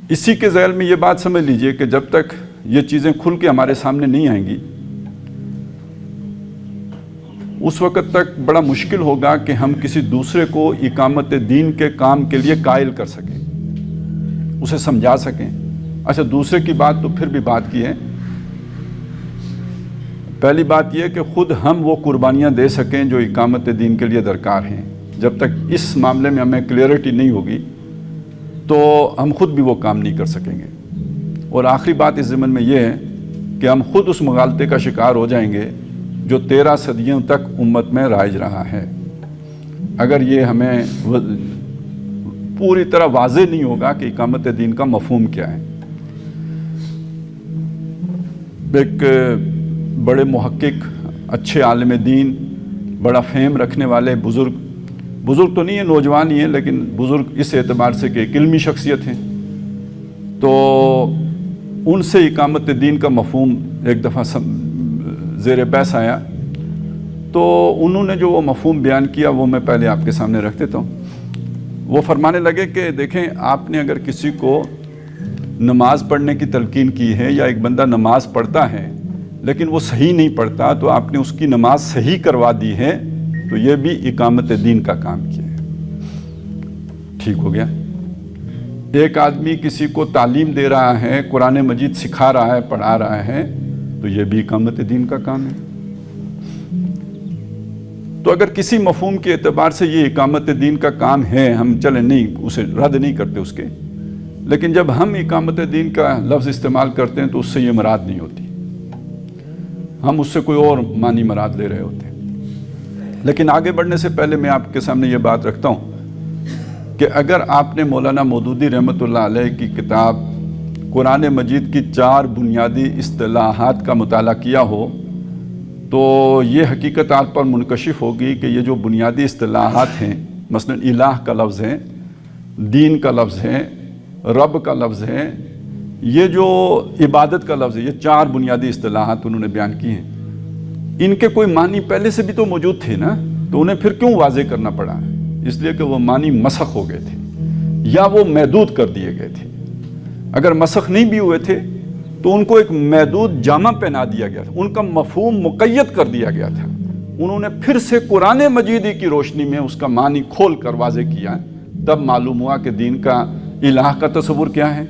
اسی کے ذیل میں یہ بات سمجھ لیجئے کہ جب تک یہ چیزیں کھل کے ہمارے سامنے نہیں آئیں گی اس وقت تک بڑا مشکل ہوگا کہ ہم کسی دوسرے کو اقامت دین کے کام کے لیے قائل کر سکیں، اسے سمجھا سکیں۔ اچھا، دوسرے کی بات تو پھر بھی بات کی ہے۔ پہلی بات یہ کہ خود ہم وہ قربانیاں دے سکیں جو اقامت دین کے لیے درکار ہیں۔ جب تک اس معاملے میں ہمیں کلیئرٹی نہیں ہوگی تو ہم خود بھی وہ کام نہیں کر سکیں گے۔ اور آخری بات اس ضمن میں یہ ہے کہ ہم خود اس مغالطے کا شکار ہو جائیں گے جو 13 صدیوں تک امت میں رائج رہا ہے۔ اگر یہ ہمیں پوری طرح واضح نہیں ہوگا کہ اقامت دین کا مفہوم کیا ہے۔ ایک بڑے محقق، اچھے عالم دین، بڑا فہم رکھنے والے بزرگ تو نہیں ہیں، نوجوان ہی ہیں، لیکن بزرگ اس اعتبار سے کہ ایک علمی شخصیت ہیں، تو ان سے اقامت دین کا مفہوم ایک دفعہ زیر بحث آیا، تو انہوں نے جو وہ مفہوم بیان کیا وہ میں پہلے آپ کے سامنے رکھ دیتا ہوں۔ وہ فرمانے لگے کہ دیکھیں، آپ نے اگر کسی کو نماز پڑھنے کی تلقین کی ہے یا ایک بندہ نماز پڑھتا ہے لیکن وہ صحیح نہیں پڑھتا تو آپ نے اس کی نماز صحیح کروا دی ہے، تو یہ بھی اقامت دین کا کام کیا ہے۔ ٹھیک ہو گیا۔ ایک آدمی کسی کو تعلیم دے رہا ہے، قرآن مجید سکھا رہا ہے، پڑھا رہا ہے، تو یہ بھی اقامت دین کا کام ہے۔ تو اگر کسی مفہوم کے اعتبار سے یہ اقامت دین کا کام ہے، ہم چلیں نہیں، اسے رد نہیں کرتے اس کے، لیکن جب ہم اقامت دین کا لفظ استعمال کرتے ہیں تو اس سے یہ مراد نہیں ہوتی، ہم اس سے کوئی اور معنی مراد لے رہے ہوتے ہیں۔ لیکن آگے بڑھنے سے پہلے میں آپ کے سامنے یہ بات رکھتا ہوں کہ اگر آپ نے مولانا مودودی رحمۃ اللہ علیہ کی کتاب قرآن مجید کی 4 بنیادی اصطلاحات کا مطالعہ کیا ہو تو یہ حقیقت آپ پر منکشف ہوگی کہ یہ جو بنیادی اصطلاحات ہیں، مثلا الہ کا لفظ ہے، دین کا لفظ ہے، رب کا لفظ ہے، یہ جو عبادت کا لفظ ہے، یہ 4 بنیادی اصطلاحات انہوں نے بیان کی ہیں۔ ان کے کوئی معنی پہلے سے بھی تو موجود تھے نا، تو انہیں پھر کیوں واضح کرنا پڑا؟ اس لیے کہ وہ معنی مسخ ہو گئے تھے یا وہ محدود کر دیے گئے تھے۔ اگر مسخ نہیں بھی ہوئے تھے تو ان کو ایک محدود جامہ پہنا دیا گیا تھا، ان کا مفہوم مقید کر دیا گیا تھا۔ انہوں نے پھر سے قرآن مجید کی روشنی میں اس کا معنی کھول کر واضح کیا، تب معلوم ہوا کہ دین کا الہ کا تصور کیا ہے،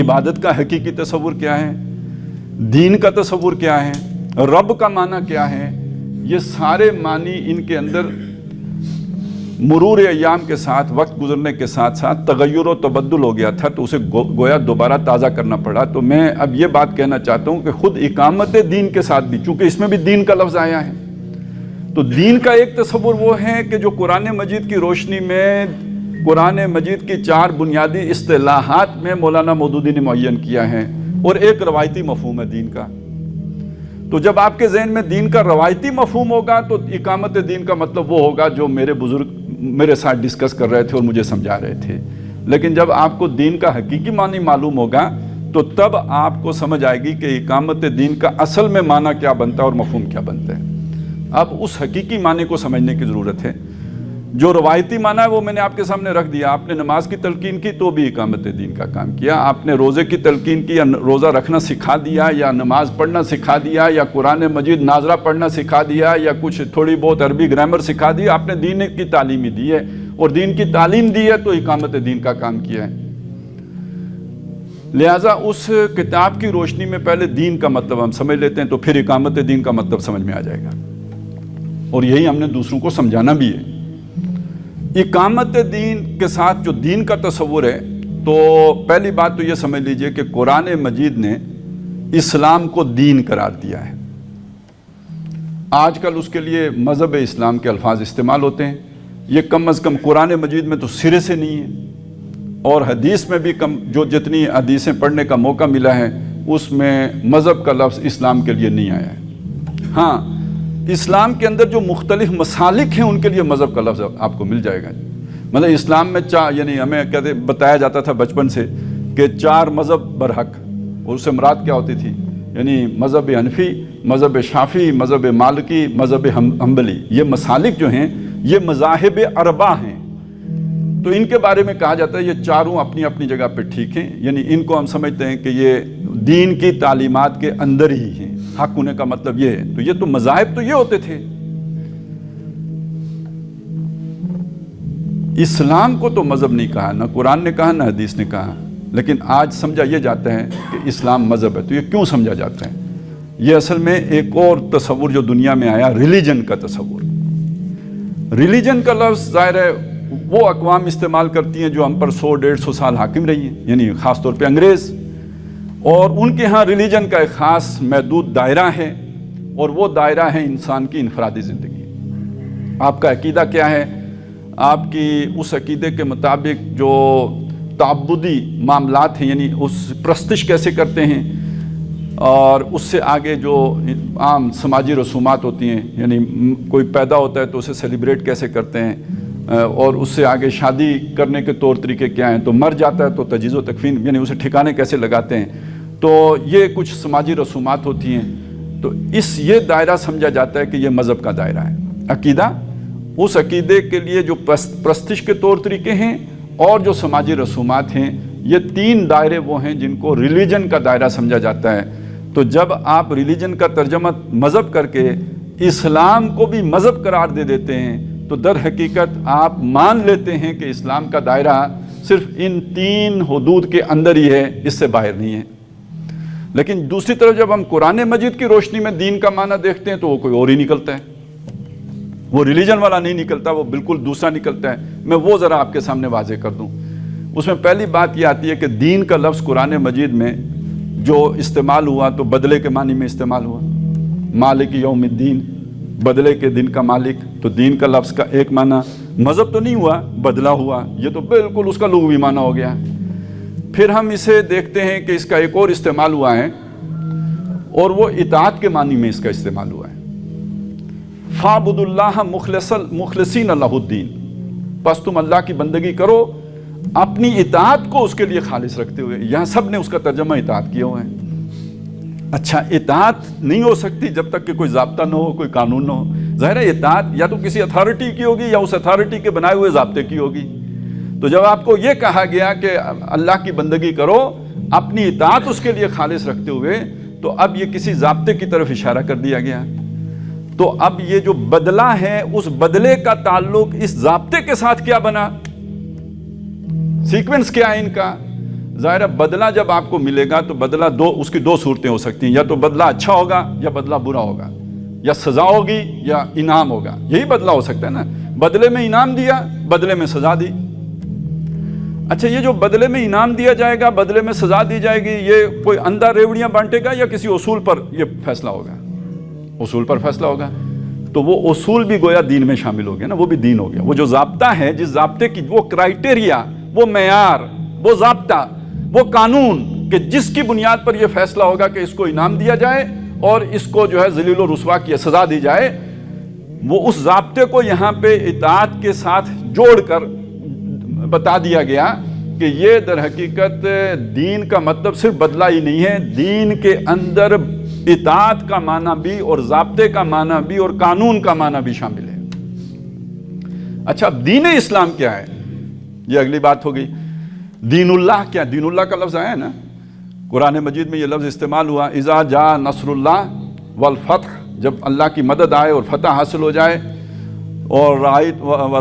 عبادت کا حقیقی تصور کیا ہے، دین کا تصور کیا ہے، رب کا معنی کیا ہے۔ یہ سارے معنی ان کے اندر مرور ایام کے ساتھ، وقت گزرنے کے ساتھ ساتھ تغیر و تبدل ہو گیا تھا، تو اسے گویا دوبارہ تازہ کرنا پڑا۔ تو میں اب یہ بات کہنا چاہتا ہوں کہ خود اقامت دین کے ساتھ بھی، چونکہ اس میں بھی دین کا لفظ آیا ہے، تو دین کا ایک تصور وہ ہے کہ جو قرآن مجید کی روشنی میں قرآن مجید کی 4 بنیادی اصطلاحات میں مولانا مودودی نے معین کیا ہے، اور ایک روایتی مفہوم ہے دین کا۔ تو جب آپ کے ذہن میں دین کا روایتی مفہوم ہوگا تو اقامت دین کا مطلب وہ ہوگا جو میرے بزرگ میرے ساتھ ڈسکس کر رہے تھے اور مجھے سمجھا رہے تھے۔ لیکن جب آپ کو دین کا حقیقی معنی معلوم ہوگا تو تب آپ کو سمجھ آئے گی کہ اقامت دین کا اصل میں معنی کیا بنتا ہے اور مفہوم کیا بنتا ہے۔ اب اس حقیقی معنی کو سمجھنے کی ضرورت ہے۔ جو روایتی معنی ہے وہ میں نے آپ کے سامنے رکھ دیا۔ آپ نے نماز کی تلقین کی تو بھی اقامت دین کا کام کیا، آپ نے روزے کی تلقین کی یا روزہ رکھنا سکھا دیا یا نماز پڑھنا سکھا دیا یا قرآن مجید ناظرہ پڑھنا سکھا دیا یا کچھ تھوڑی بہت عربی گرامر سکھا دی، آپ نے دین کی تعلیم ہی دی ہے، اور دین کی تعلیم دی ہے تو اقامت دین کا کام کیا ہے۔ لہٰذا اس کتاب کی روشنی میں پہلے دین کا مطلب ہم سمجھ لیتے ہیں تو پھر اقامت دین کا مطلب سمجھ میں آ جائے گا، اور یہی ہم نے دوسروں کو سمجھانا بھی ہے۔ اقامت دین کے ساتھ جو دین کا تصور ہے، تو پہلی بات تو یہ سمجھ لیجئے کہ قرآن مجید نے اسلام کو دین قرار دیا ہے۔ آج کل اس کے لیے مذہب اسلام کے الفاظ استعمال ہوتے ہیں، یہ کم از کم قرآن مجید میں تو سرے سے نہیں ہے، اور حدیث میں بھی جو جتنی حدیثیں پڑھنے کا موقع ملا ہے اس میں مذہب کا لفظ اسلام کے لیے نہیں آیا ہے۔ ہاں، اسلام کے اندر جو مختلف مسالک ہیں ان کے لیے مذہب کا لفظ آپ کو مل جائے گا۔ مطلب اسلام میں یعنی ہمیں بتایا جاتا تھا بچپن سے کہ 4 مذہب برحق، اور اس سے مراد کیا ہوتی تھی، یعنی مذہب حنفی، مذہب شافعی، مذہب مالکی، مذہب حنبلی، یہ مسالک جو ہیں یہ مذاہب اربع ہیں۔ تو ان کے بارے میں کہا جاتا ہے یہ چاروں اپنی اپنی جگہ پہ ٹھیک ہیں، یعنی ان کو ہم سمجھتے ہیں کہ یہ دین کی تعلیمات کے اندر ہی ہیں، حق ہونے کا مطلب یہ ہے۔ تو یہ تو مذاہب تو یہ ہوتے تھے، اسلام کو تو مذہب نہیں کہا، نہ قرآن نے کہا نہ حدیث نے کہا، لیکن آج سمجھا یہ جاتا ہے کہ اسلام مذہب ہے۔ تو یہ کیوں سمجھا جاتا ہے؟ یہ اصل میں ایک اور تصور جو دنیا میں آیا، ریلیجن کا تصور۔ ریلیجن کا لفظ ظاہر ہے وہ اقوام استعمال کرتی ہیں جو ہم پر 100-150 سال حاکم رہی ہیں، یعنی خاص طور پہ انگریز، اور ان کے ہاں ریلیجن کا ایک خاص محدود دائرہ ہے، اور وہ دائرہ ہے انسان کی انفرادی زندگی۔ آپ کا عقیدہ کیا ہے، آپ کی اس عقیدے کے مطابق جو تعبدی معاملات ہیں، یعنی اس پرستش کیسے کرتے ہیں، اور اس سے آگے جو عام سماجی رسومات ہوتی ہیں، یعنی کوئی پیدا ہوتا ہے تو اسے سیلیبریٹ کیسے کرتے ہیں، اور اس سے آگے شادی کرنے کے طور طریقے کیا ہیں، تو مر جاتا ہے تو تجہیز و تکفین یعنی اسے ٹھکانے کیسے لگاتے ہیں، تو یہ کچھ سماجی رسومات ہوتی ہیں۔ تو یہ دائرہ سمجھا جاتا ہے کہ یہ مذہب کا دائرہ ہے۔ عقیدہ، اس عقیدے کے لیے جو پرستش کے طور طریقے ہیں اور جو سماجی رسومات ہیں، یہ 3 دائرے وہ ہیں جن کو ریلیجن کا دائرہ سمجھا جاتا ہے۔ تو جب آپ ریلیجن کا ترجمہ مذہب کر کے اسلام کو بھی مذہب قرار دے دیتے ہیں، تو در حقیقت آپ مان لیتے ہیں کہ اسلام کا دائرہ صرف ان 3 حدود کے اندر ہی ہے، اس سے باہر نہیں ہے۔ لیکن دوسری طرف جب ہم قرآن مجید کی روشنی میں دین کا معنی دیکھتے ہیں تو وہ کوئی اور ہی نکلتا ہے، وہ ریلیجن والا نہیں نکلتا، وہ بالکل دوسرا نکلتا ہے۔ میں وہ ذرا آپ کے سامنے واضح کر دوں۔ اس میں پہلی بات یہ آتی ہے کہ دین کا لفظ قرآن مجید میں جو استعمال ہوا تو بدلے کے معنی میں استعمال ہوا، مالک یوم الدین، بدلے کے دن کا مالک۔ تو دین کا لفظ کا ایک معنی مذہب تو نہیں ہوا، بدلہ ہوا، یہ تو بالکل اس کا لغوی معنی ہو گیا۔ پھر ہم اسے دیکھتے ہیں کہ اس کا ایک اور استعمال ہوا ہے، اور وہ اطاعت کے معنی میں اس کا استعمال ہوا ہے۔ فَاعْبُدُوا اللَّهَ مُخْلِصِينَ لَهُ الدِّينَ، بس تم اللہ کی بندگی کرو اپنی اطاعت کو اس کے لیے خالص رکھتے ہوئے۔ یہاں سب نے اس کا ترجمہ اطاعت کیا ہوا ہے۔ اچھا، اطاعت نہیں ہو سکتی جب تک کہ کوئی ضابطہ نہ ہو، کوئی قانون نہ ہو۔ ظاہر ہے اطاعت یا تو کسی اتھارٹی کی ہوگی یا اس اتھارٹی کے بنائے ہوئے ضابطے کی ہوگی۔ تو جب آپ کو یہ کہا گیا کہ اللہ کی بندگی کرو اپنی اطاعت اس کے لیے خالص رکھتے ہوئے، تو اب یہ کسی ضابطے کی طرف اشارہ کر دیا گیا۔ تو اب یہ جو بدلہ ہے، اس بدلے کا تعلق اس ضابطے کے ساتھ کیا بنا، سیکوینس کیا ہے ان کا؟ ظاہر ہے بدلہ جب آپ کو ملے گا تو بدلہ اس کی 2 صورتیں ہو سکتی ہیں، یا تو بدلہ اچھا ہوگا یا بدلہ برا ہوگا، یا سزا ہوگی یا انعام ہوگا، یہی بدلہ ہو سکتا ہے نا۔ بدلے میں انعام دیا، بدلے میں سزا دی۔ اچھا، یہ جو بدلے میں انعام دیا جائے گا، بدلے میں سزا دی جائے گی، یہ کوئی اندھا ریوڑیاں بانٹے گا یا کسی اصول پر یہ فیصلہ ہوگا؟ اصول پر فیصلہ ہوگا۔ تو وہ اصول بھی گویا دین میں شامل ہو گیا نا، وہ بھی دین ہو گیا۔ وہ جو ضابطہ ہے، جس ضابطے کی وہ کرائٹیریا، وہ معیار، وہ ضابطہ، وہ قانون کہ جس کی بنیاد پر یہ فیصلہ ہوگا کہ اس کو انعام دیا جائے اور اس کو جو ہے ذلیل و رسوا کی سزا دی جائے، وہ اس ضابطے کو یہاں پہ اطاعت کے ساتھ جوڑ کر بتا دیا گیا کہ یہ در حقیقت دین کا مطلب صرف بدلہ ہی نہیں ہے، دین کے اندر اطاعت کا معنی بھی اور ضابطے کا معنی بھی اور قانون کا معنی بھی شامل ہے۔ اچھا، اب دین اسلام کیا ہے، یہ اگلی بات ہو گئی۔ دین اللہ کیا؟ دین اللہ کا لفظ آیا ہے نا قرآن مجید میں، یہ لفظ استعمال ہوا، اذا جاء نصر اللہ والفتح، جب اللہ کی مدد آئے اور فتح حاصل ہو جائے، اور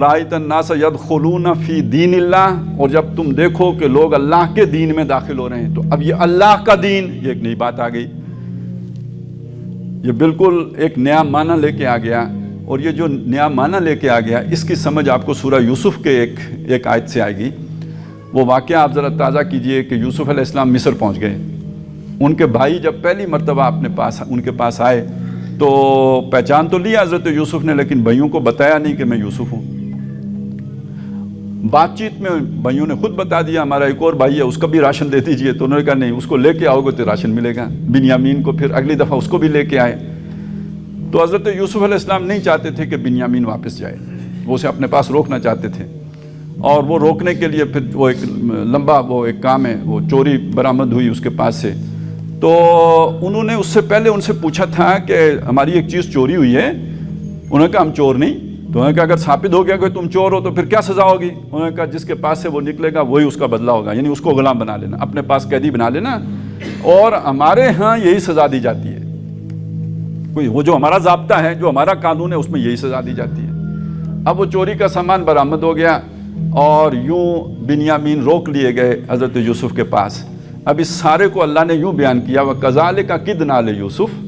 رأیت الناس يدخلون فی دین اللہ، اور جب تم دیکھو کہ لوگ اللہ کے دین میں داخل ہو رہے ہیں۔ تو اب یہ اللہ کا دین، یہ ایک نئی بات آ گئی، یہ بالکل ایک نیا معنی لے کے آ گیا۔ اور یہ جو نیا معنی لے کے آ گیا، اس کی سمجھ آپ کو سورہ یوسف کے ایک آیت سے آئے گی۔ وہ واقعہ آپ ذرا تازہ کیجئے کہ یوسف علیہ السلام مصر پہنچ گئے۔ ان کے بھائی جب پہلی مرتبہ ان کے پاس آئے تو پہچان تو لیا حضرت یوسف نے، لیکن بھائیوں کو بتایا نہیں کہ میں یوسف ہوں۔ بات چیت میں بھائیوں نے خود بتا دیا ہمارا ایک اور بھائی ہے، اس کا بھی راشن دے دیجئے۔ تو انہوں نے کہا نہیں، اس کو لے کے آؤ گے تو راشن ملے گا۔ بنیامین کو پھر اگلی دفعہ اس کو بھی لے کے آئے۔ تو حضرت یوسف علیہ السلام نہیں چاہتے تھے کہ بنیامین واپس جائے، وہ اسے اپنے پاس روکنا چاہتے تھے، اور وہ روکنے کے لیے پھر وہ ایک لمبا ایک کام ہے، وہ چوری برآمد ہوئی اس کے پاس سے۔ تو انہوں نے اس سے پہلے ان سے پوچھا تھا کہ ہماری ایک چیز چوری ہوئی ہے، انہوں نے کہا ہم چور نہیں۔ تو انہوں نے کہا اگر ثابت ہو گیا کہ تم چور ہو تو پھر کیا سزا ہوگی؟ انہوں نے کہا جس کے پاس سے وہ نکلے گا وہی اس کا بدلہ ہوگا، یعنی اس کو غلام بنا لینا، اپنے پاس قیدی بنا لینا، اور ہمارے ہاں یہی سزا دی جاتی ہے، کوئی وہ جو ہمارا ضابطہ ہے، جو ہمارا قانون ہے، اس میں یہی سزا دی جاتی ہے۔ اب وہ چوری کا سامان برآمد ہو گیا اور یوں بنیامین روک لیے گئے حضرت یوسف کے پاس۔ اب اس سارے کو اللہ نے یوں بیان کیا وَكَذَلِكَ كِدْنَا لِيُوسُف،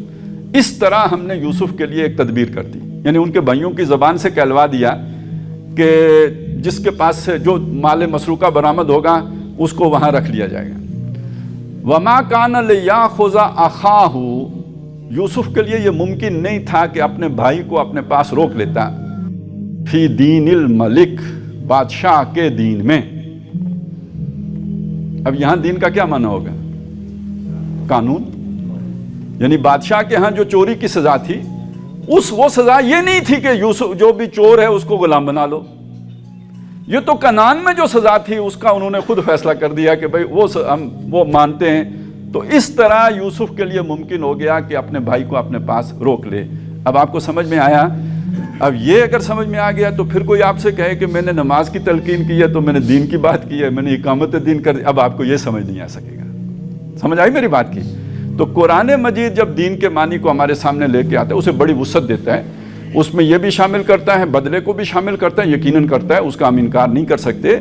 اس طرح ہم نے یوسف کے لیے ایک تدبیر کر دی، یعنی ان کے بھائیوں کی زبان سے کہلوا دیا کہ جس کے پاس سے جو مال مسروقہ برآمد ہوگا اس کو وہاں رکھ لیا جائے گا۔ وَمَا كَانَ لِيَأْخُذَ أَخَاهُ، یوسف کے لیے یہ ممکن نہیں تھا کہ اپنے بھائی کو اپنے پاس روک لیتا، فی دین الملک، بادشاہ کے دین میں۔ اب یہاں دین کا کیا معنی ہوگا؟ قانون، یعنی بادشاہ کے ہاں جو چوری کی سزا تھی وہ سزا یہ نہیں تھی کہ یوسف جو بھی چور ہے اس کو غلام بنا لو، یہ تو کنعان میں جو سزا تھی اس کا انہوں نے خود فیصلہ کر دیا کہ بھئی ہم وہ مانتے ہیں۔ تو اس طرح یوسف کے لیے ممکن ہو گیا کہ اپنے بھائی کو اپنے پاس روک لے۔ اب آپ کو سمجھ میں آیا؟ اب یہ اگر سمجھ میں آ گیا تو پھر کوئی آپ سے کہے کہ میں نے نماز کی تلقین کی ہے تو میں نے دین کی بات کی ہے، میں نے اقامت دین کر دی، اب آپ کو یہ سمجھ نہیں آ سکے گا۔ سمجھ آئی میری بات کی؟ تو قرآن مجید جب دین کے معنی کو ہمارے سامنے لے کے آتا ہے، اسے بڑی وسعت دیتا ہے، اس میں یہ بھی شامل کرتا ہے، بدلے کو بھی شامل کرتا ہے، یقیناً کرتا ہے، اس کا ہم انکار نہیں کر سکتے،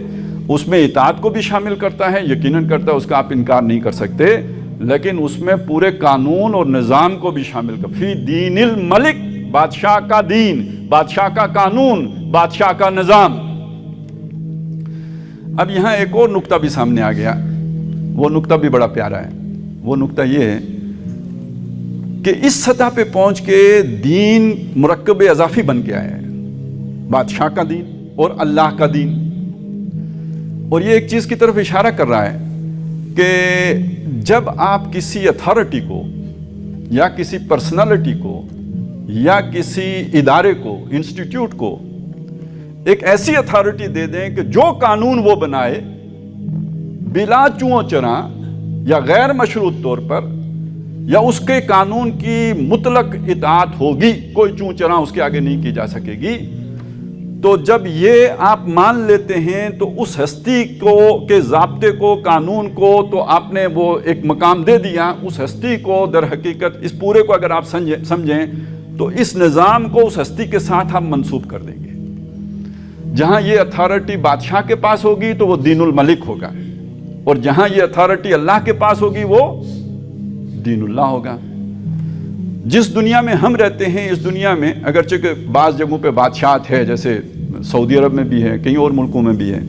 اس میں اطاعت کو بھی شامل کرتا ہے، یقیناً کرتا ہے، اس کا آپ انکار نہیں کر سکتے، لیکن اس میں پورے قانون اور نظام کو بھی شامل کر، فی دین الملک، بادشاہ کا دین، بادشاہ کا قانون، بادشاہ کا نظام۔ اب یہاں ایک اور نقطہ بھی سامنے آ گیا، وہ نقطہ بھی بڑا پیارا ہے۔ وہ نقطہ یہ ہے کہ اس سطح پہ پہنچ کے دین مرکب اضافی بن کے آیا ہے، بادشاہ کا دین اور اللہ کا دین، اور یہ ایک چیز کی طرف اشارہ کر رہا ہے کہ جب آپ کسی اتھارٹی کو یا کسی پرسنالٹی کو یا کسی ادارے کو، انسٹیٹیوٹ کو ایک ایسی اتھارٹی دے دیں کہ جو قانون وہ بنائے بلا چوں چراں یا غیر مشروط طور پر، یا اس کے قانون کی مطلق اطاعت ہوگی، کوئی چوں چراں اس کے آگے نہیں کی جا سکے گی، تو جب یہ آپ مان لیتے ہیں تو اس ہستی کو کے ضابطے کو، قانون کو تو آپ نے وہ ایک مقام دے دیا، اس ہستی کو در حقیقت اس پورے کو اگر آپ سمجھیں تو اس نظام کو اس ہستی کے ساتھ ہم منسوب کر دیں گے۔ جہاں یہ اتھارٹی بادشاہ کے پاس ہوگی تو وہ دین الملک ہوگا، اور جہاں یہ اتھارٹی اللہ کے پاس ہوگی وہ دین اللہ ہوگا۔ جس دنیا میں ہم رہتے ہیں، اس دنیا میں اگرچہ کہ بعض جگہوں پہ بادشاہت ہے، جیسے سعودی عرب میں بھی ہے، کئی اور ملکوں میں بھی ہے،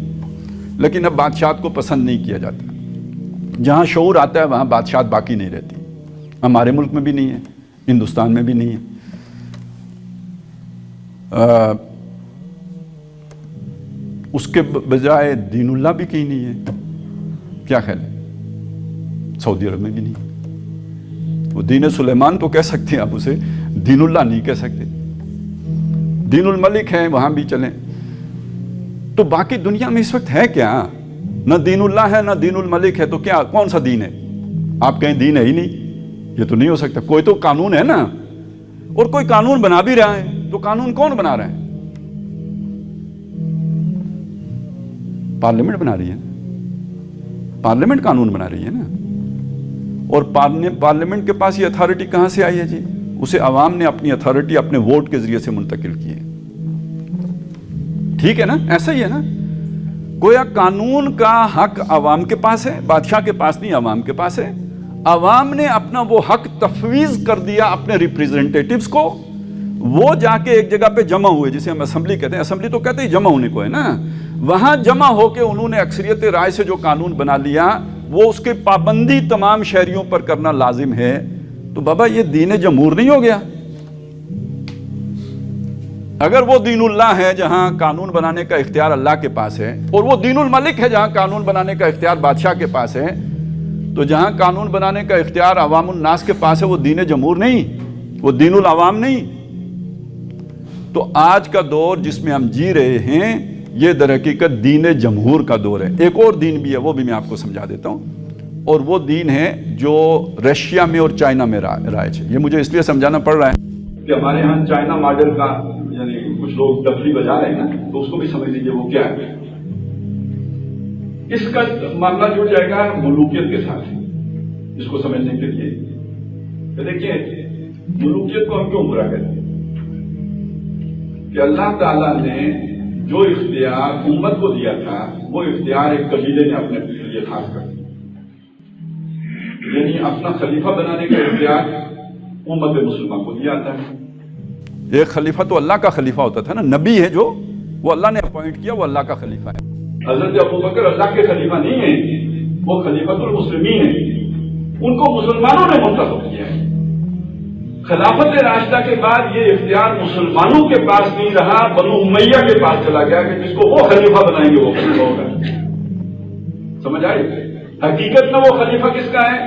لیکن اب بادشاہت کو پسند نہیں کیا جاتا۔ جہاں شعور آتا ہے وہاں بادشاہت باقی نہیں رہتی، ہمارے ملک میں بھی نہیں ہے، ہندوستان میں بھی نہیں ہے۔ اس کے بجائے دین اللہ بھی کہیں نہیں ہے، کیا خیال ہے؟ سعودی عرب میں بھی نہیں۔ وہ دین سلیمان تو کہہ سکتے ہیں آپ اسے، دین اللہ نہیں کہہ سکتے۔ دین الملک ہے، وہاں بھی چلیں۔ تو باقی دنیا میں اس وقت ہے کیا؟ نہ دین اللہ ہے نہ دین الملک ہے، تو کیا کون سا دین ہے؟ آپ کہیں دین ہے ہی نہیں، یہ تو نہیں ہو سکتا۔ کوئی تو قانون ہے نا، اور کوئی قانون بنا بھی رہا ہے، تو قانون کون بنا رہا ہے؟ پارلیمنٹ بنا رہی ہے، پارلیمنٹ قانون بنا رہی ہے نا، اور پارلیمنٹ کے پاس یہ اتھارٹی کہاں سے آئی ہے جی؟ اسے عوام نے اپنی اتھارٹی اپنے ووٹ کے ذریعے سے منتقل کی ہے، ٹھیک ہے نا؟ ایسا ہی ہے نا، گویا قانون کا حق عوام کے پاس ہے، بادشاہ کے پاس نہیں، عوام کے پاس ہے۔ عوام نے اپنا وہ حق تفویض کر دیا اپنے ریپریزنٹیٹیوز کو، وہ جا کے ایک جگہ پہ جمع ہوئے، جسے ہم اسمبلی کہتے ہیں، اسمبلی تو کہتے ہیں جمع ہونے کو ہے نا، وہاں جمع ہو کے انہوں نے اکثریت رائے سے جو قانون بنا لیا، وہ اس کی پابندی تمام شہریوں پر کرنا لازم ہے۔ تو بابا یہ دین جمہور نہیں ہو گیا؟ اگر وہ دین اللہ ہے جہاں قانون بنانے کا اختیار اللہ کے پاس ہے، اور وہ دین الملک ہے جہاں قانون بنانے کا اختیار بادشاہ کے پاس ہے، تو جہاں قانون بنانے کا اختیار عوام الناس کے پاس ہے وہ دین جمہور نہیں، وہ دین العوام نہیں۔ تو آج کا دور جس میں ہم جی رہے ہیں یہ در حقیقت دین جمہور کا دور ہے۔ ایک اور دین بھی ہے، وہ بھی میں آپ کو سمجھا دیتا ہوں، اور وہ دین ہے جو رشیا میں اور چائنا میں رائج ہے۔ یہ مجھے اس لیے سمجھانا پڑ رہا ہے کہ ہمارے ہاں چائنا ماڈل کا یعنی کچھ لوگ ڈفلی بجا رہے ہیں نا، تو اس کو بھی سمجھ لیجیے وہ کیا ہے. اس کا معاملہ جڑ جائے گا ملوکیت کے ساتھ. اس کو سمجھنے کے لیے دیکھیے ملوکیت کو ہم کیوں برا کہتے ہیں کہ اللہ تعالیٰ نے جو اختیار امت کو دیا تھا وہ اختیار ایک قبیلے نے اپنے لیے خاص کر دیا. یعنی اپنا خلیفہ بنانے کا اختیار امت مسلمان کو دیا جاتا ہے. ایک خلیفہ تو اللہ کا خلیفہ ہوتا تھا نا، نبی ہے جو وہ اللہ نے اپوائنٹ کیا، وہ اللہ کا خلیفہ ہے. حضرت ابوبکر اللہ کے خلیفہ نہیں ہیں، وہ خلیفۃ المسلمین ہیں، ان کو مسلمانوں نے منتخب کیا ہے. خلافت راشدہ کے بعد یہ اختیار مسلمانوں کے پاس نہیں رہا، بنو امیہ کے پاس چلا گیا کہ جس کو وہ خلیفہ بنائیں گے وہ خلیفہ ہوگا. سمجھ آئی؟ حقیقت میں وہ خلیفہ کس کا ہے؟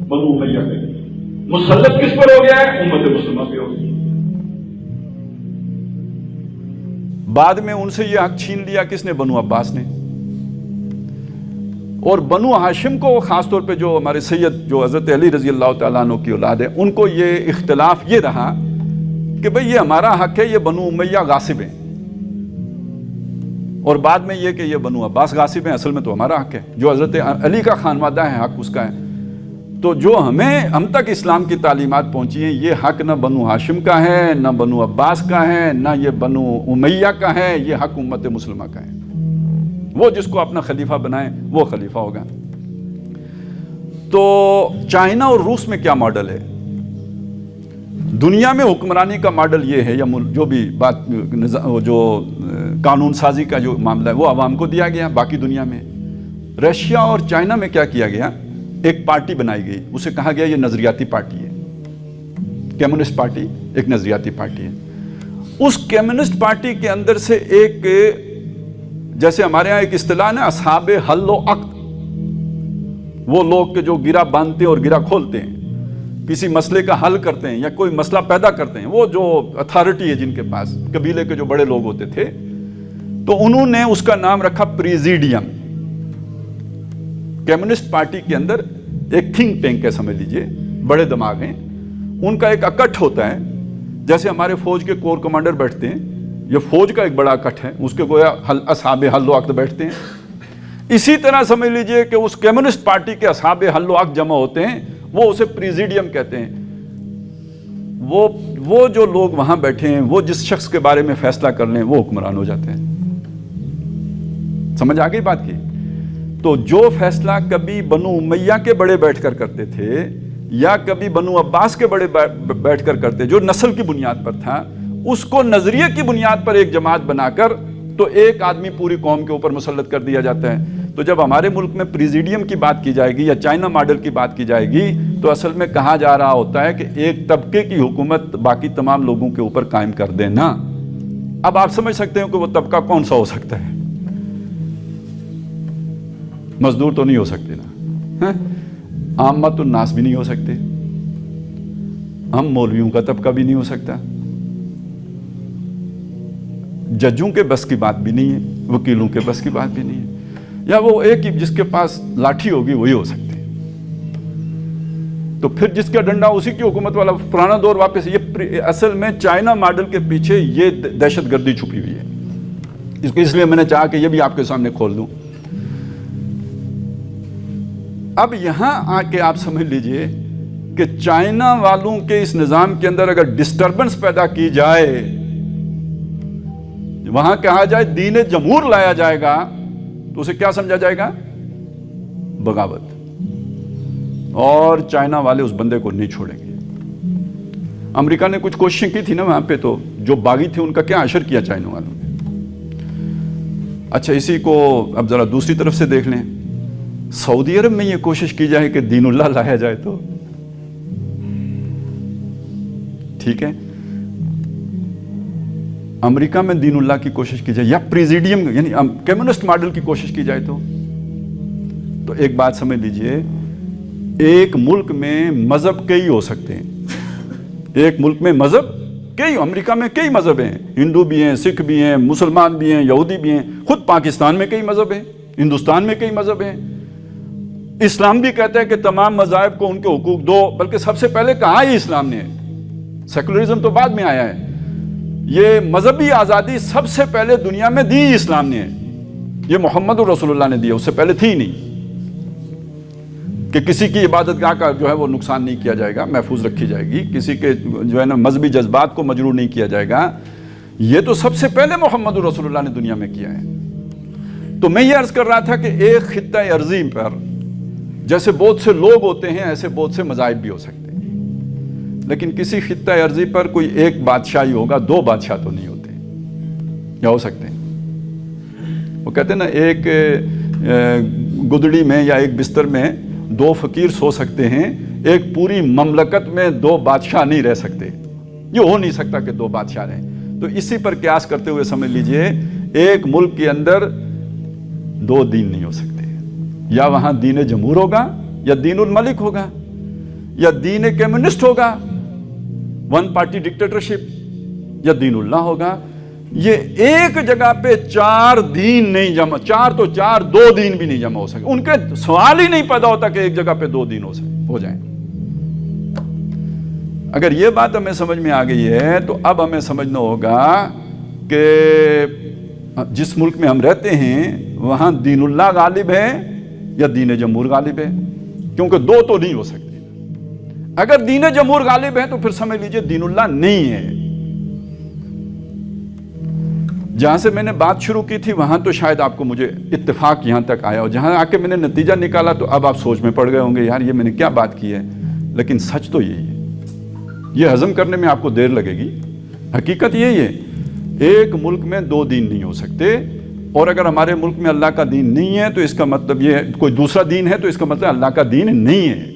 بنو امیہ کا. مسلط کس پر ہو گیا ہے؟ امت مسلمہ پہ ہو گیا. بعد میں ان سے یہ حق چھین لیا کس نے؟ بنو عباس نے. اور بنو ہاشم کو خاص طور پہ جو ہمارے سید جو حضرت علی رضی اللہ تعالیٰ عنہ کی اولاد ہے، ان کو یہ اختلاف یہ رہا کہ بھئی یہ ہمارا حق ہے، یہ بنو امیہ غاصب ہیں. اور بعد میں یہ کہ یہ بنو عباس غاصب ہیں، اصل میں تو ہمارا حق ہے، جو حضرت علی کا خانوادہ ہے حق اس کا ہے. تو جو ہم تک اسلام کی تعلیمات پہنچی ہیں، یہ حق نہ بنو ہاشم کا ہے، نہ بنو عباس کا ہے، نہ یہ بنو امیہ کا ہے، یہ حق امت مسلمہ کا ہے. وہ جس کو اپنا خلیفہ بنائے وہ خلیفہ ہوگا. تو چائنا اور روس میں کیا ماڈل ہے؟ دنیا میں حکمرانی کا ماڈل یہ ہے، یا جو بھی بات جو قانون سازی کا جو معاملہ ہے وہ عوام کو دیا گیا. باقی دنیا میں رشیا اور چائنا میں کیا کیا گیا؟ ایک پارٹی بنائی گئی، اسے کہا گیا یہ نظریاتی پارٹی ہے. کمیونسٹ پارٹی ایک نظریاتی پارٹی ہے. اس کمیونسٹ پارٹی کے اندر سے ایک، جیسے ہمارے ہاں ایک اصطلاح ہے اصحاب حل و عقد، وہ لوگ کہ جو گرہ باندھتے ہیں اور گرہ کھولتے ہیں، کسی مسئلے کا حل کرتے ہیں یا کوئی مسئلہ پیدا کرتے ہیں، وہ جو اتھارٹی ہے جن کے پاس، قبیلے کے جو بڑے لوگ ہوتے تھے، تو انہوں نے اس کا نام رکھا پریزیڈیم. کمیونسٹ پارٹی کے اندر ایک تھنک ٹینک ہے، سمجھ لیجئے، بڑے دماغ ہیں، ان کا ایک اکٹھ ہوتا ہے. جیسے ہمارے فوج کے کور کمانڈر بیٹھتے ہیں، یہ فوج کا ایک بڑا اکٹھ ہے، اس کے گویا اصحاب حل و عقد بیٹھتے ہیں. اسی طرح سمجھ لیجئے کہ اس کمیونسٹ پارٹی کے اصحاب حل و عقد جمع ہوتے ہیں، وہ اسے پریزیڈیم کہتے ہیں. وہ جو لوگ وہاں بیٹھے ہیں، وہ جس شخص کے بارے میں فیصلہ کر لیں وہ حکمران ہو جاتے ہیں. سمجھ آ گئی بات کی؟ تو جو فیصلہ کبھی بنو امیہ کے بڑے بیٹھ کر کرتے تھے یا کبھی بنو عباس کے بڑے بیٹھ کر کرتے، جو نسل کی بنیاد پر تھا، اس کو نظریے کی بنیاد پر ایک جماعت بنا کر تو ایک آدمی پوری قوم کے اوپر مسلط کر دیا جاتا ہے. تو جب ہمارے ملک میں پریزیڈیم کی بات کی جائے گی یا چائنا ماڈل کی بات کی جائے گی، تو اصل میں کہا جا رہا ہوتا ہے کہ ایک طبقے کی حکومت باقی تمام لوگوں کے اوپر قائم کر دینا. اب آپ سمجھ سکتے ہیں کہ وہ طبقہ کون سا ہو سکتا ہے. مزدور تو نہیں ہو سکتے نا، عامت الناس بھی نہیں ہو سکتے، ہم مولویوں کا طبقہ بھی نہیں ہو سکتا، ججوں کے بس کی بات بھی نہیں ہے، وکیلوں کے بس کی بات بھی نہیں ہے، یا وہ ایک ہی جس کے پاس لاٹھی ہوگی وہی ہو سکتے. تو پھر جس کا ڈنڈا اسی کی حکومت والا پرانا دور واپس. یہ اصل میں چائنا ماڈل کے پیچھے یہ دہشت گردی چھپی ہوئی ہے. اس لیے میں نے چاہا کہ یہ بھی آپ کے سامنے کھول دوں. اب یہاں آ کے آپ سمجھ لیجئے کہ چائنا والوں کے اس نظام کے اندر اگر ڈسٹربنس پیدا کی جائے، وہاں کہا جائے دین جمہور لایا جائے گا، تو اسے کیا سمجھا جائے گا؟ بغاوت. اور چائنا والے اس بندے کو نہیں چھوڑیں گے. امریکہ نے کچھ کوششیں کی تھی نا وہاں پہ، تو جو باغی تھے ان کا کیا اشر کیا چائنا والوں نے. اچھا، اسی کو اب ذرا دوسری طرف سے دیکھ لیں. سعودی عرب میں یہ کوشش کی جائے کہ دین اللہ لایا جائے تو ٹھیک ہے، امریکہ میں دین اللہ کی کوشش کی جائے یا پریزیڈیم یعنی کمیونسٹ ماڈل کی کوشش کی جائے تو ایک بات سمجھ لیجئے، ایک ملک میں مذہب کئی ہو سکتے ہیں. ایک ملک میں مذہب کئی، امریکہ میں کئی مذہب ہیں، ہندو بھی ہیں، سکھ بھی ہیں، مسلمان بھی ہیں، یہودی بھی ہیں. خود پاکستان میں کئی مذہب ہیں، ہندوستان میں کئی مذہب ہیں. اسلام بھی کہتا ہے کہ تمام مذاہب کو ان کے حقوق دو، بلکہ سب سے پہلے کہا ہی اسلام نے، سیکولرزم تو بعد میں آیا ہے. یہ مذہبی آزادی سب سے پہلے دنیا میں دی اسلام نے ہے، یہ محمد رسول اللہ نے دیا، اس سے پہلے تھی نہیں کہ کسی کی عبادت گاہ کا جو ہے وہ نقصان نہیں کیا جائے گا، محفوظ رکھی جائے گی، کسی کے جو ہے نا مذہبی جذبات کو مجروح نہیں کیا جائے گا، یہ تو سب سے پہلے محمد رسول اللہ نے دنیا میں کیا ہے۔ تو میں یہ عرض کر رہا تھا کہ ایک خطہ ارضی پر جیسے بہت سے لوگ ہوتے ہیں ایسے بہت سے مذاہب بھی ہو سکتے ہیں، لیکن کسی خطہ ارضی پر کوئی ایک بادشاہی ہوگا، دو بادشاہ تو نہیں ہوتے، یا ہو سکتے ہیں؟ وہ کہتے ہیں نا ایک گدڑی میں یا ایک بستر میں دو فقیر سو سکتے ہیں، ایک پوری مملکت میں دو بادشاہ نہیں رہ سکتے، یہ ہو نہیں سکتا کہ دو بادشاہ رہیں۔ تو اسی پر قیاس کرتے ہوئے سمجھ لیجئے ایک ملک کے اندر دو دین نہیں ہو سکتے، یا وہاں دین جمہور ہوگا یا دین الملک ہوگا یا دین کمیونسٹ ہوگا، ون پارٹی ڈکٹیٹرشپ، یا دین اللہ ہوگا۔ یہ ایک جگہ پہ چار دین نہیں جمع، چار تو چار، دو دین بھی نہیں جمع ہو سکے، ان کے سوال ہی نہیں پیدا ہوتا کہ ایک جگہ پہ دو دین ہو جائیں۔ اگر یہ بات ہمیں سمجھ میں آ گئی ہے تو اب ہمیں سمجھنا ہوگا کہ جس ملک میں ہم رہتے ہیں وہاں دین اللہ غالب ہے یا دین جمہور غالب ہے، کیونکہ دو تو نہیں ہو سکتے۔ اگر دین جمہور غالب ہے تو پھر سمجھ لیجئے دین اللہ نہیں ہے۔ جہاں سے میں نے بات شروع کی تھی وہاں تو شاید آپ کو مجھے اتفاق یہاں تک آیا، اور جہاں آ کے میں نے نتیجہ نکالا تو اب آپ سوچ میں پڑ گئے ہوں گے یار یہ میں نے کیا بات کی ہے، لیکن سچ تو یہی ہے۔ یہ ہضم کرنے میں آپ کو دیر لگے گی، حقیقت یہی ہے، ایک ملک میں دو دین نہیں ہو سکتے، اور اگر ہمارے ملک میں اللہ کا دین نہیں ہے تو اس کا مطلب یہ کوئی دوسرا دین ہے تو اس کا مطلب اللہ کا دین نہیں ہے۔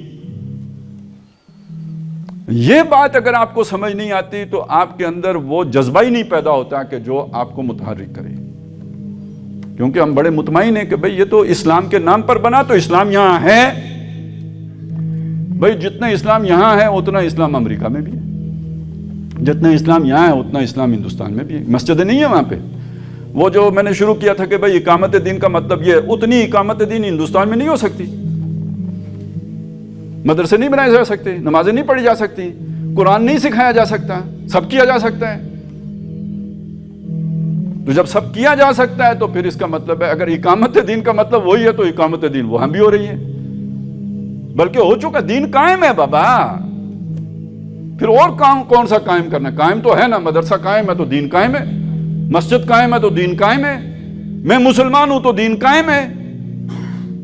یہ بات اگر آپ کو سمجھ نہیں آتی تو آپ کے اندر وہ جذبہ ہی نہیں پیدا ہوتا کہ جو آپ کو متحرک کرے، کیونکہ ہم بڑے مطمئن ہیں کہ بھئی یہ تو اسلام کے نام پر بنا تو اسلام یہاں ہے، بھئی جتنا اسلام یہاں ہے اتنا اسلام امریکہ میں بھی ہے، جتنا اسلام یہاں ہے اتنا اسلام ہندوستان میں بھی ہے، مسجد نہیں ہے وہاں پہ۔ وہ جو میں نے شروع کیا تھا کہ بھئی اقامت دین کا مطلب یہ، اتنی اقامت دین ہندوستان میں نہیں ہو سکتی، مدرسے نہیں بنائے جا سکتے، نمازیں نہیں پڑھی جا سکتی، قرآن نہیں سکھایا جا سکتا، سب کیا جا سکتا ہے۔ تو جب سب کیا جا سکتا ہے تو پھر اس کا مطلب ہے اگر اقامت دین کا مطلب وہی ہے تو اقامت دین وہاں بھی ہو رہی ہے، بلکہ ہو چکا، دین قائم ہے بابا، پھر اور کام کون سا قائم کرنا ہے؟ قائم تو ہے نا، مدرسہ قائم ہے تو دین قائم ہے، مسجد قائم ہے تو دین قائم ہے، میں مسلمان ہوں تو دین قائم ہے،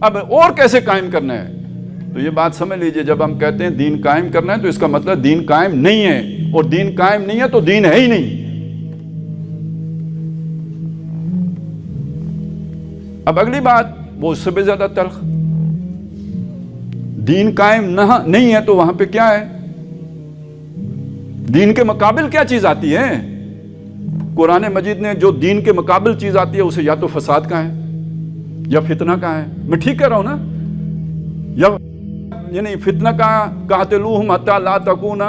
اب اور کیسے قائم کرنا ہے؟ تو یہ بات سمجھ لیجئے، جب ہم کہتے ہیں دین قائم کرنا ہے تو اس کا مطلب دین قائم نہیں ہے، اور دین قائم نہیں ہے تو دین ہے ہی نہیں۔ اب اگلی بات وہ اس سے بھی زیادہ تلخ، دین قائم نہیں ہے تو وہاں پہ کیا ہے؟ دین کے مقابل کیا چیز آتی ہے؟ قرآن مجید نے جو دین کے مقابل چیز آتی ہے اسے یا تو فساد کہا ہے یا فتنہ کہا ہے، میں ٹھیک کہہ رہا ہوں نا؟ یا یعنی فتنہ کہا قاتلوہم حتی لا تکون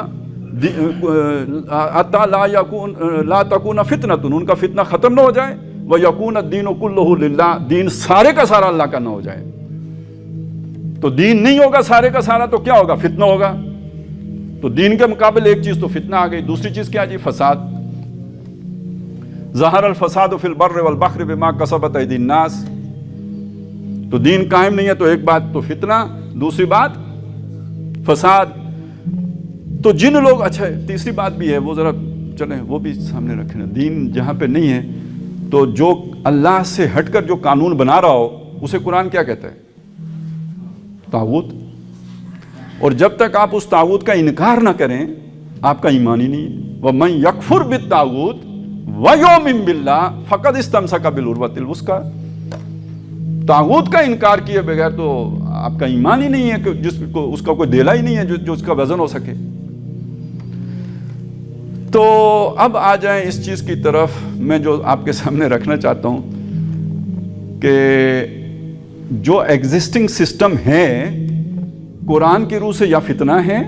فتنۃ، ان کا فتنہ ختم نہ ہو جائے، وَيَكُونَ الدِّينُ كُلُّهُ لِلَّهِ، دین سارے کا سارا اللہ کا نہ ہو جائے۔ تو دین نہیں ہوگا سارے کا سارا تو کیا ہوگا؟ فتنہ ہوگا۔ تو دین کے مقابل ایک چیز تو فتنہ آ گئی، دوسری چیز کیا جی؟ فساد۔ ظہر الفساد فی البر والبحر بما کسبت ایدی الناس، تو دین قائم نہیں ہے تو ایک بات تو فتنہ، دوسری بات فساد۔ تو جن لوگ، اچھا تیسری بات بھی ہے وہ ذرا چلیں وہ بھی سامنے رکھیں، دین جہاں پہ نہیں ہے تو جو اللہ سے ہٹ کر جو قانون بنا رہا ہو اسے قرآن کیا کہتا ہے؟ طاغوت۔ اور جب تک آپ اس طاغوت کا انکار نہ کریں آپ کا ایمان ہی نہیں ہے۔ وَمَن يَكْفُرْ بِالطَّاغُوتِ وَيُؤْمِن بِاللَّهِ فَقَدِ اسْتَمْسَكَ بِالْعُرْوَةِ الْوُثْقَىٰ، طاغوت کا انکار کیے بغیر تو آپ کا ایمان ہی نہیں ہے کہ جس کو اس کا کوئی دیلا ہی نہیں ہے جو اس کا وزن ہو سکے۔ تو اب آ جائیں اس چیز کی طرف میں جو آپ کے سامنے رکھنا چاہتا ہوں کہ جو ایگزسٹنگ سسٹم ہے قرآن کی روح سے یا فتنہ ہے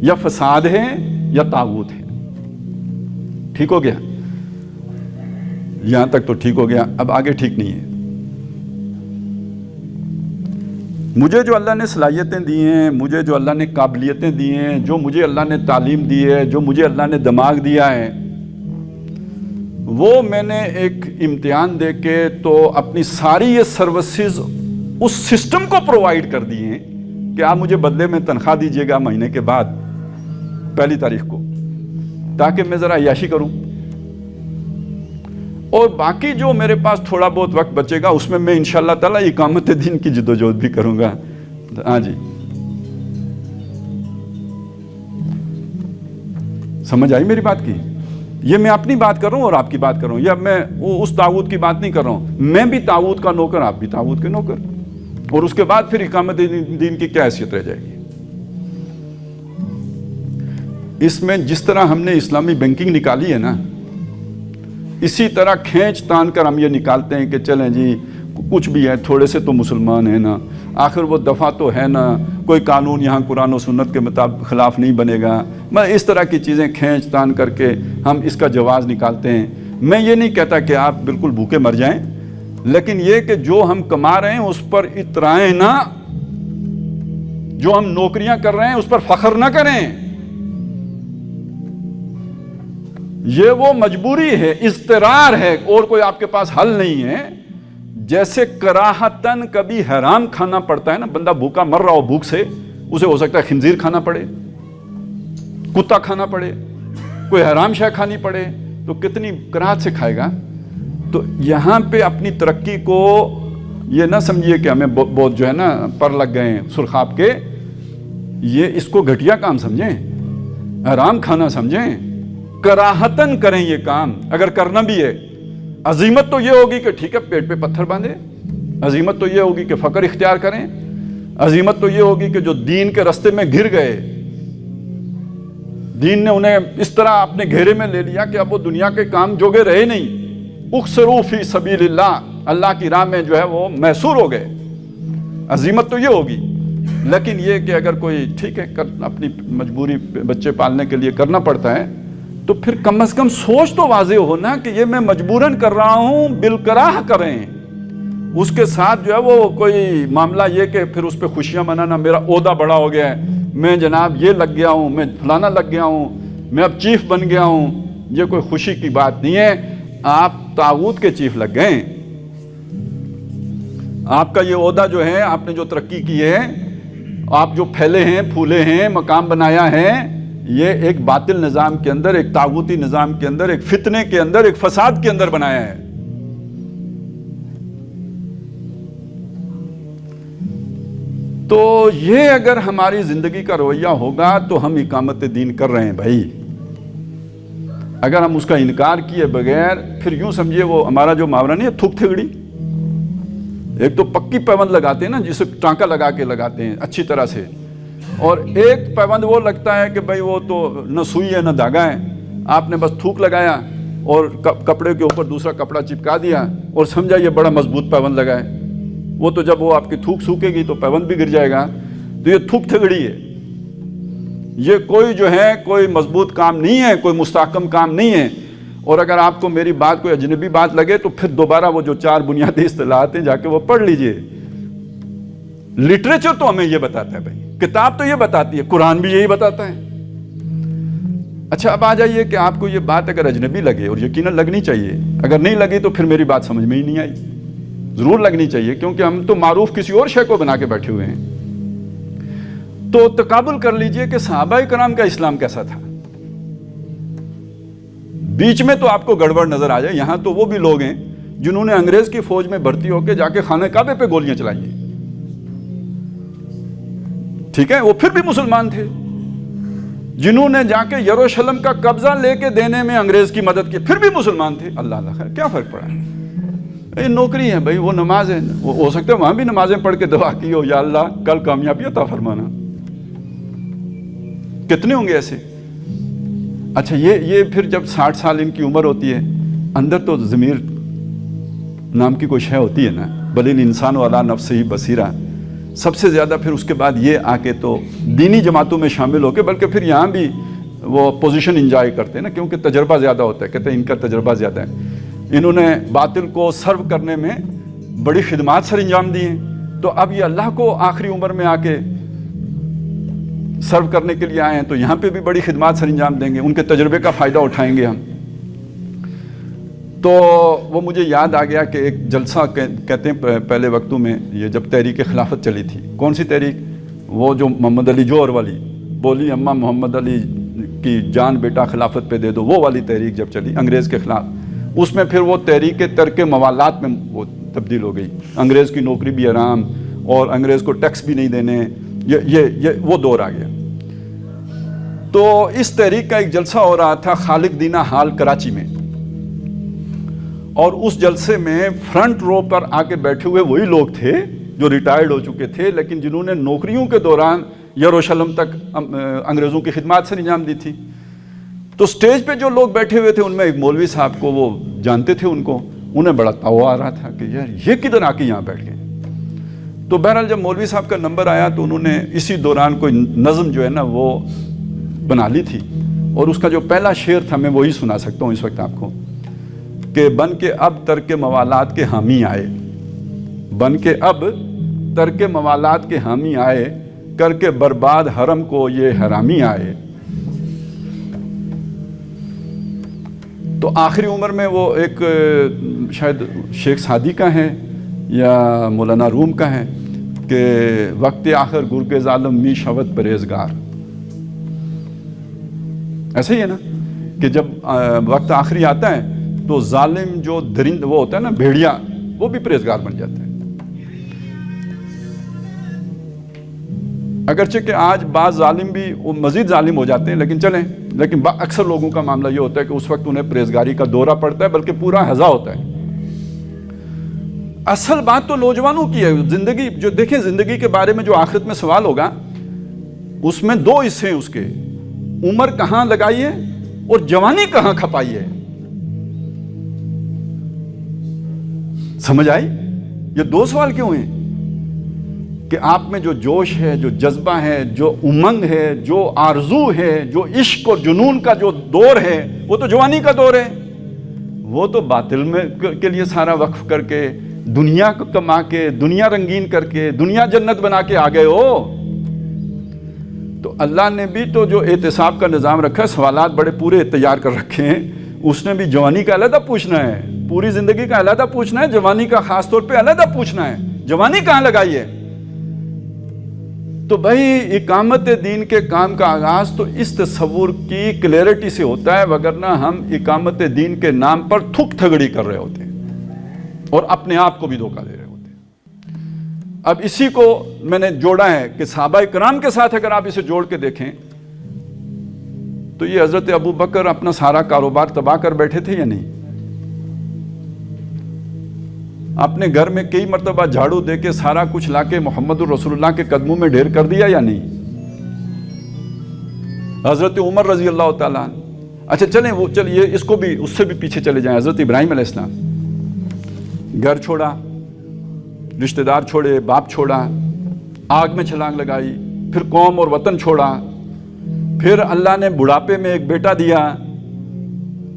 یا فساد ہے یا طاغوت ہے۔ ٹھیک ہو گیا؟ یہاں تک تو ٹھیک ہو گیا، اب آگے ٹھیک نہیں ہے۔ مجھے جو اللہ نے صلاحیتیں دی ہیں، مجھے جو اللہ نے قابلیتیں دی ہیں، جو مجھے اللہ نے تعلیم دی ہے، جو مجھے اللہ نے دماغ دیا ہے، وہ میں نے ایک امتحان دے کے تو اپنی ساری یہ سروسز اس سسٹم کو پرووائڈ کر دی ہیں کہ آپ مجھے بدلے میں تنخواہ دیجیے گا مہینے کے بعد 1 تاریخ کو، تاکہ میں ذرا عیاشی کروں، اور باقی جو میرے پاس تھوڑا بہت وقت بچے گا اس میں میں انشاءاللہ تعالیٰ اقامت دین کی جدوجہد بھی کروں گا۔ ہاں جی، سمجھ آئی میری بات کی؟ یہ میں اپنی بات کر رہا ہوں اور آپ کی بات کر رہا ہوں، یا میں اس طاغوت کی بات نہیں کر رہا ہوں، میں بھی طاغوت کا نوکر، آپ بھی طاغوت کے نوکر، اور اس کے بعد پھر اقامت دین کی کیا حیثیت رہ جائے گی؟ اس میں جس طرح ہم نے اسلامی بینکنگ نکالی ہے نا، اسی طرح کھینچ تان کر ہم یہ نکالتے ہیں کہ چلیں جی کچھ بھی ہے، تھوڑے سے تو مسلمان ہیں نا، آخر وہ دفعہ تو ہے نا، کوئی قانون یہاں قرآن و سنت کے مطابق خلاف نہیں بنے گا، میں اس طرح کی چیزیں کھینچ تان کر کے ہم اس کا جواز نکالتے ہیں۔ میں یہ نہیں کہتا کہ آپ بالکل بھوکے مر جائیں، لیکن یہ کہ جو ہم کما رہے ہیں اس پر اترائیں نہ، جو ہم نوکریاں کر رہے ہیں اس پر فخر نہ کریں، یہ وہ مجبوری ہے، اضطرار ہے، اور کوئی آپ کے پاس حل نہیں ہے۔ جیسے کراہتن کبھی حرام کھانا پڑتا ہے نا، بندہ بھوکا مر رہا ہو بھوک سے، اسے ہو سکتا ہے خنزیر کھانا پڑے، کتا کھانا پڑے، کوئی حرام شے کھانی پڑے، تو کتنی کراہت سے کھائے گا۔ تو یہاں پہ اپنی ترقی کو یہ نہ سمجھیے کہ ہمیں بہت جو ہے نا پر لگ گئے ہیں سرخاب کے، یہ اس کو گھٹیا کام سمجھیں، حرام کھانا سمجھیں، کراہتن کریں یہ کام۔ اگر کرنا بھی ہے، عزیمت تو یہ ہوگی کہ ٹھیک ہے پیٹ پہ پتھر باندھے، عزیمت تو یہ ہوگی کہ فقر اختیار کریں، عزیمت تو یہ ہوگی کہ جو دین کے رستے میں گر گئے، دین نے انہیں اس طرح اپنے گھیرے میں لے لیا کہ اب وہ دنیا کے کام جوگے رہے نہیں، اکثروا فی سبیل اللہ، اللہ کی راہ میں جو ہے وہ محصور ہو گئے، عزیمت تو یہ ہوگی۔ لیکن یہ کہ اگر کوئی ٹھیک ہے اپنی مجبوری بچے پالنے کے لیے کرنا پڑتا ہے، تو پھر کم از کم سوچ تو واضح ہو نا کہ یہ میں مجبوراً کر رہا ہوں، بالکراہ کریں۔ اس کے ساتھ جو ہے وہ کوئی معاملہ یہ کہ پھر اس پہ خوشیاں منانا، میرا عہدہ بڑا ہو گیا ہے، میں جناب یہ لگ گیا ہوں، میں فلانا لگ گیا ہوں، میں اب چیف بن گیا ہوں، یہ کوئی خوشی کی بات نہیں ہے۔ آپ طاغوت کے چیف لگ گئے، آپ کا یہ عہدہ جو ہے، آپ نے جو ترقی کی ہے، آپ جو پھیلے ہیں پھولے ہیں، مقام بنایا ہے، یہ ایک باطل نظام کے اندر، ایک طاغوتی نظام کے اندر، ایک فتنے کے اندر، ایک فساد کے اندر بنایا ہے۔ تو یہ اگر ہماری زندگی کا رویہ ہوگا تو ہم اقامت دین کر رہے ہیں بھائی۔ اگر ہم اس کا انکار کیے بغیر، پھر یوں سمجھیے وہ ہمارا جو محاورہ نہیں ہے تھوک تھگڑی، ایک تو پکی پیوند لگاتے ہیں نا جسے ٹانکا لگا کے لگاتے ہیں اچھی طرح سے، اور ایک پیوند وہ لگتا ہے کہ بھائی وہ تو نہ سوئی ہے نہ دھاگا ہے، آپ نے بس تھوک لگایا اور کپڑے کے اوپر دوسرا کپڑا چپکا دیا اور سمجھا یہ بڑا مضبوط پیوند لگا ہے۔ وہ تو جب وہ آپ کی تھوک سوکھے گی تو پیوند بھی گر جائے گا۔ تو یہ تھوک تھگڑی ہے، یہ کوئی جو ہے کوئی مضبوط کام نہیں ہے، کوئی مستحکم کام نہیں ہے۔ اور اگر آپ کو میری بات کوئی اجنبی بات لگے تو پھر دوبارہ وہ جو 4 بنیادی اصطلاحات ہیں جا کے وہ پڑھ لیجئے۔ لٹریچر تو ہمیں یہ بتاتا ہے بھائی، کتاب تو یہ بتاتی ہے، قرآن بھی یہی بتاتا ہے۔ اچھا اب آ جائیے کہ آپ کو یہ بات اگر اجنبی لگے، اور یقیناً لگنی چاہیے، اگر نہیں لگی تو پھر میری بات سمجھ میں ہی نہیں آئی، ضرور لگنی چاہیے، کیونکہ ہم تو معروف کسی اور شے کو بنا کے بیٹھے ہوئے ہیں۔ تو تقابل کر لیجئے کہ صحابہ کرام کا اسلام کیسا تھا۔ بیچ میں تو آپ کو گڑبڑ نظر آ جائے، یہاں تو وہ بھی لوگ ہیں جنہوں نے انگریز کی فوج میں بھرتی ہو کے جا کے خانہ کعبے پہ گولیاں چلائی ہیں، ٹھیک ہے، وہ پھر بھی مسلمان تھے۔ جنہوں نے جا کے یروشلم کا قبضہ لے کے دینے میں انگریز کی مدد کی، پھر بھی مسلمان تھے۔ اللہ اللہ خیر، کیا فرق پڑا؟ یہ نوکری ہے بھائی، وہ نماز ہے، وہ ہو سکتا ہے وہاں بھی نمازیں پڑھ کے دعا کی ہو، یا اللہ کل کامیابی عطا فرمانا۔ کتنے ہوں گے ایسے؟ اچھا یہ پھر جب 60 سال ان کی عمر ہوتی ہے، اندر تو ضمیر نام کی کوئی شے ہوتی ہے نا، بل الانسان علی نفسہ بصیرہ۔ سب سے زیادہ پھر اس کے بعد یہ آ کے تو دینی جماعتوں میں شامل ہو کے، بلکہ پھر یہاں بھی وہ پوزیشن انجوائے کرتے ہیں نا، کیونکہ تجربہ زیادہ ہوتا ہے، کہتے ہیں ان کا تجربہ زیادہ ہے، انہوں نے باطل کو سرو کرنے میں بڑی خدمات سر انجام دی ہیں، تو اب یہ اللہ کو آخری عمر میں آ کے سرو کرنے کے لیے آئے ہیں، تو یہاں پہ بھی بڑی خدمات سر انجام دیں گے، ان کے تجربے کا فائدہ اٹھائیں گے ہم۔ تو وہ مجھے یاد آ گیا کہ ایک جلسہ کہتے ہیں پہلے وقتوں میں، یہ جب تحریک خلافت چلی تھی، کون سی تحریک؟ وہ جو محمد علی جوہر والی بولی اماں محمد علی کی جان بیٹا خلافت پہ دے دو، وہ والی تحریک جب چلی انگریز کے خلاف، اس میں پھر وہ تحریک ترک موالات میں وہ تبدیل ہو گئی، انگریز کی نوکری بھی حرام اور انگریز کو ٹیکس بھی نہیں دینے، یہ وہ دور آ گیا۔ تو اس تحریک کا ایک جلسہ ہو رہا تھا خالق دینہ ہال کراچی میں، اور اس جلسے میں فرنٹ رو پر آ کے بیٹھے ہوئے وہی لوگ تھے جو ریٹائرڈ ہو چکے تھے، لیکن جنہوں نے نوکریوں کے دوران یروشلم تک انگریزوں کی خدمات سے انجام دی تھی۔ تو سٹیج پہ جو لوگ بیٹھے ہوئے تھے ان میں ایک مولوی صاحب کو وہ جانتے تھے، انہیں بڑا تاؤ آ رہا تھا کہ یار یہ کدھر آ کے یہاں بیٹھ گئے۔ تو بہرحال جب مولوی صاحب کا نمبر آیا تو انہوں نے اسی دوران کوئی نظم جو ہے نا وہ بنا لی تھی، اور اس کا جو پہلا شعر تھا میں وہی سنا سکتا ہوں اس وقت آپ کو، کہ بن کے اب ترک موالات کے حامی آئے، بن کے اب ترک موالات کے حامی آئے، کر کے برباد حرم کو یہ حرامی آئے۔ تو آخری عمر میں وہ ایک شاید شیخ سعدی کا ہے یا مولانا روم کا ہے کہ وقت آخر گرگ ظالم می شود پرہیزگار، ایسا ہی ہے نا کہ جب وقت آخری آتا ہے تو ظالم جو درند وہ ہوتا ہے نا بھیڑیا، وہ بھی پرہیزگار بن جاتا ہے۔ اگرچہ کہ آج بعض ظالم بھی مزید ظالم ہو جاتے ہیں، لیکن اکثر لوگوں کا معاملہ یہ ہوتا ہے کہ اس وقت انہیں پرہیزگاری کا دورہ پڑتا ہے، بلکہ پورا ہزا ہوتا ہے۔ اصل بات تو نوجوانوں کی ہے، زندگی جو دیکھیں، زندگی کے بارے میں جو آخرت میں سوال ہوگا اس میں دو حصے ہیں اس کے، عمر کہاں لگائی ہے اور جوانی کہاں کھپائی ہے۔ سمجھ آئی؟ یہ دو سوال کیوں ہیں کہ آپ میں جو جوش ہے، جو جذبہ ہے، جو امنگ ہے، جو آرزو ہے، جو عشق اور جنون کا جو دور ہے، وہ تو جوانی کا دور ہے۔ وہ تو باطل میں کے لیے سارا وقف کر کے، دنیا کو کما کے، دنیا رنگین کر کے، دنیا جنت بنا کے آ گئے ہو۔ تو اللہ نے بھی تو جو احتساب کا نظام رکھا ہے، سوالات بڑے پورے تیار کر رکھے ہیں، اس نے بھی جوانی کا علیحدہ پوچھنا ہے، پوری زندگی کا علیحدہ پوچھنا ہے، جوانی کا خاص طور پہ علیحدہ پوچھنا ہے، جوانی کہاں لگائی ہے۔ تو بھائی اقامت دین کے کام کا آغاز تو اس تصور کی کلیئرٹی سے ہوتا ہے، وگرنہ ہم اقامت دین کے نام پر تھک تھگڑی کر رہے ہوتے ہیں اور اپنے آپ کو بھی دھوکہ دے رہے ہوتے ہیں۔ اب اسی کو میں نے جوڑا ہے کہ صحابہ کرام کے ساتھ اگر آپ اسے جوڑ کے دیکھیں تو یہ حضرت ابو بکر اپنا سارا کاروبار تباہ کر بیٹھے تھے یا نہیں؟ اپنے گھر میں کئی مرتبہ جھاڑو دے کے سارا کچھ لا کے محمد الرسول اللہ کے قدموں میں ڈھیر کر دیا یا نہیں؟ حضرت عمر رضی اللہ تعالیٰ عنہ، اچھا چلیے اس کو بھی، اس سے بھی پیچھے چلے جائیں، حضرت ابراہیم علیہ السلام، گھر چھوڑا، رشتہ دار چھوڑے، باپ چھوڑا، آگ میں چھلانگ لگائی، پھر قوم اور وطن چھوڑا، پھر اللہ نے بڑھاپے میں ایک بیٹا دیا،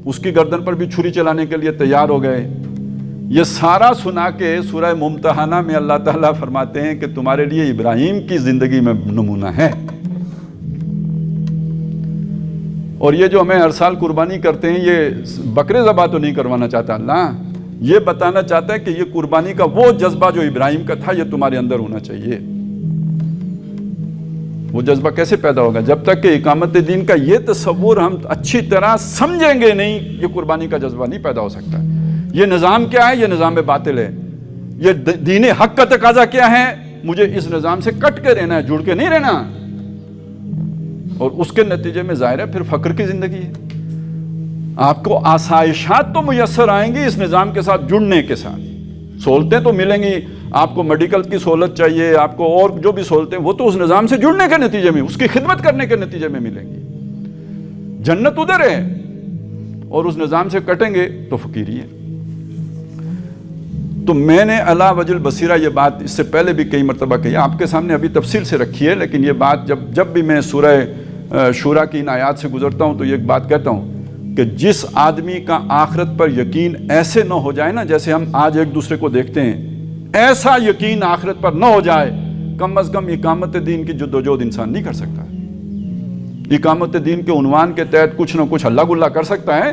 اس کی گردن پر بھی چھری چلانے کے لیے تیار ہو گئے۔ یہ سارا سنا کے سورہ ممتحنہ میں اللہ تعالیٰ فرماتے ہیں کہ تمہارے لیے ابراہیم کی زندگی میں نمونہ ہے۔ اور یہ جو ہمیں ہر سال قربانی کرتے ہیں، یہ بکرے ذبح تو نہیں کروانا چاہتا اللہ، یہ بتانا چاہتا ہے کہ یہ قربانی کا وہ جذبہ جو ابراہیم کا تھا یہ تمہارے اندر ہونا چاہیے۔ وہ جذبہ کیسے پیدا ہوگا؟ جب تک کہ اقامت دین کا یہ تصور ہم اچھی طرح سمجھیں گے نہیں، یہ قربانی کا جذبہ نہیں پیدا ہو سکتا۔ یہ نظام کیا ہے؟ یہ نظام باطل ہے۔ یہ دین حق کا تقاضا کیا ہے؟ مجھے اس نظام سے کٹ کے رہنا ہے، جڑ کے نہیں رہنا، اور اس کے نتیجے میں ظاہر ہے پھر فقر کی زندگی ہے۔ آپ کو آسائشات تو میسر آئیں گی اس نظام کے ساتھ جڑنے کے ساتھ، سہولتیں تو ملیں گی، آپ کو میڈیکل کی سہولت چاہیے، آپ کو اور جو بھی سہولتیں، وہ تو اس نظام سے جڑنے کے نتیجے میں، اس کی خدمت کرنے کے نتیجے میں ملیں گی۔ جنت ادھر ہے، اور اس نظام سے کٹیں گے تو فقیری ہے۔ تو میں نے علی وجہ البصیرہ یہ بات اس سے پہلے بھی کئی مرتبہ کہی، آپ کے سامنے ابھی تفصیل سے رکھی ہے، لیکن یہ بات جب بھی میں سورہ شورا کی ان آیات سے گزرتا ہوں تو یہ ایک بات کہتا ہوں کہ جس آدمی کا آخرت پر یقین ایسے نہ ہو جائے نا جیسے ہم آج ایک دوسرے کو دیکھتے ہیں، ایسا یقین آخرت پر نہ ہو جائے، کم از کم اقامت دین کی جدوجہد انسان نہیں کر سکتا۔ اقامت دین کے عنوان کے تحت کچھ نہ کچھ ہلا گلا کر سکتا ہے،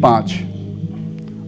5।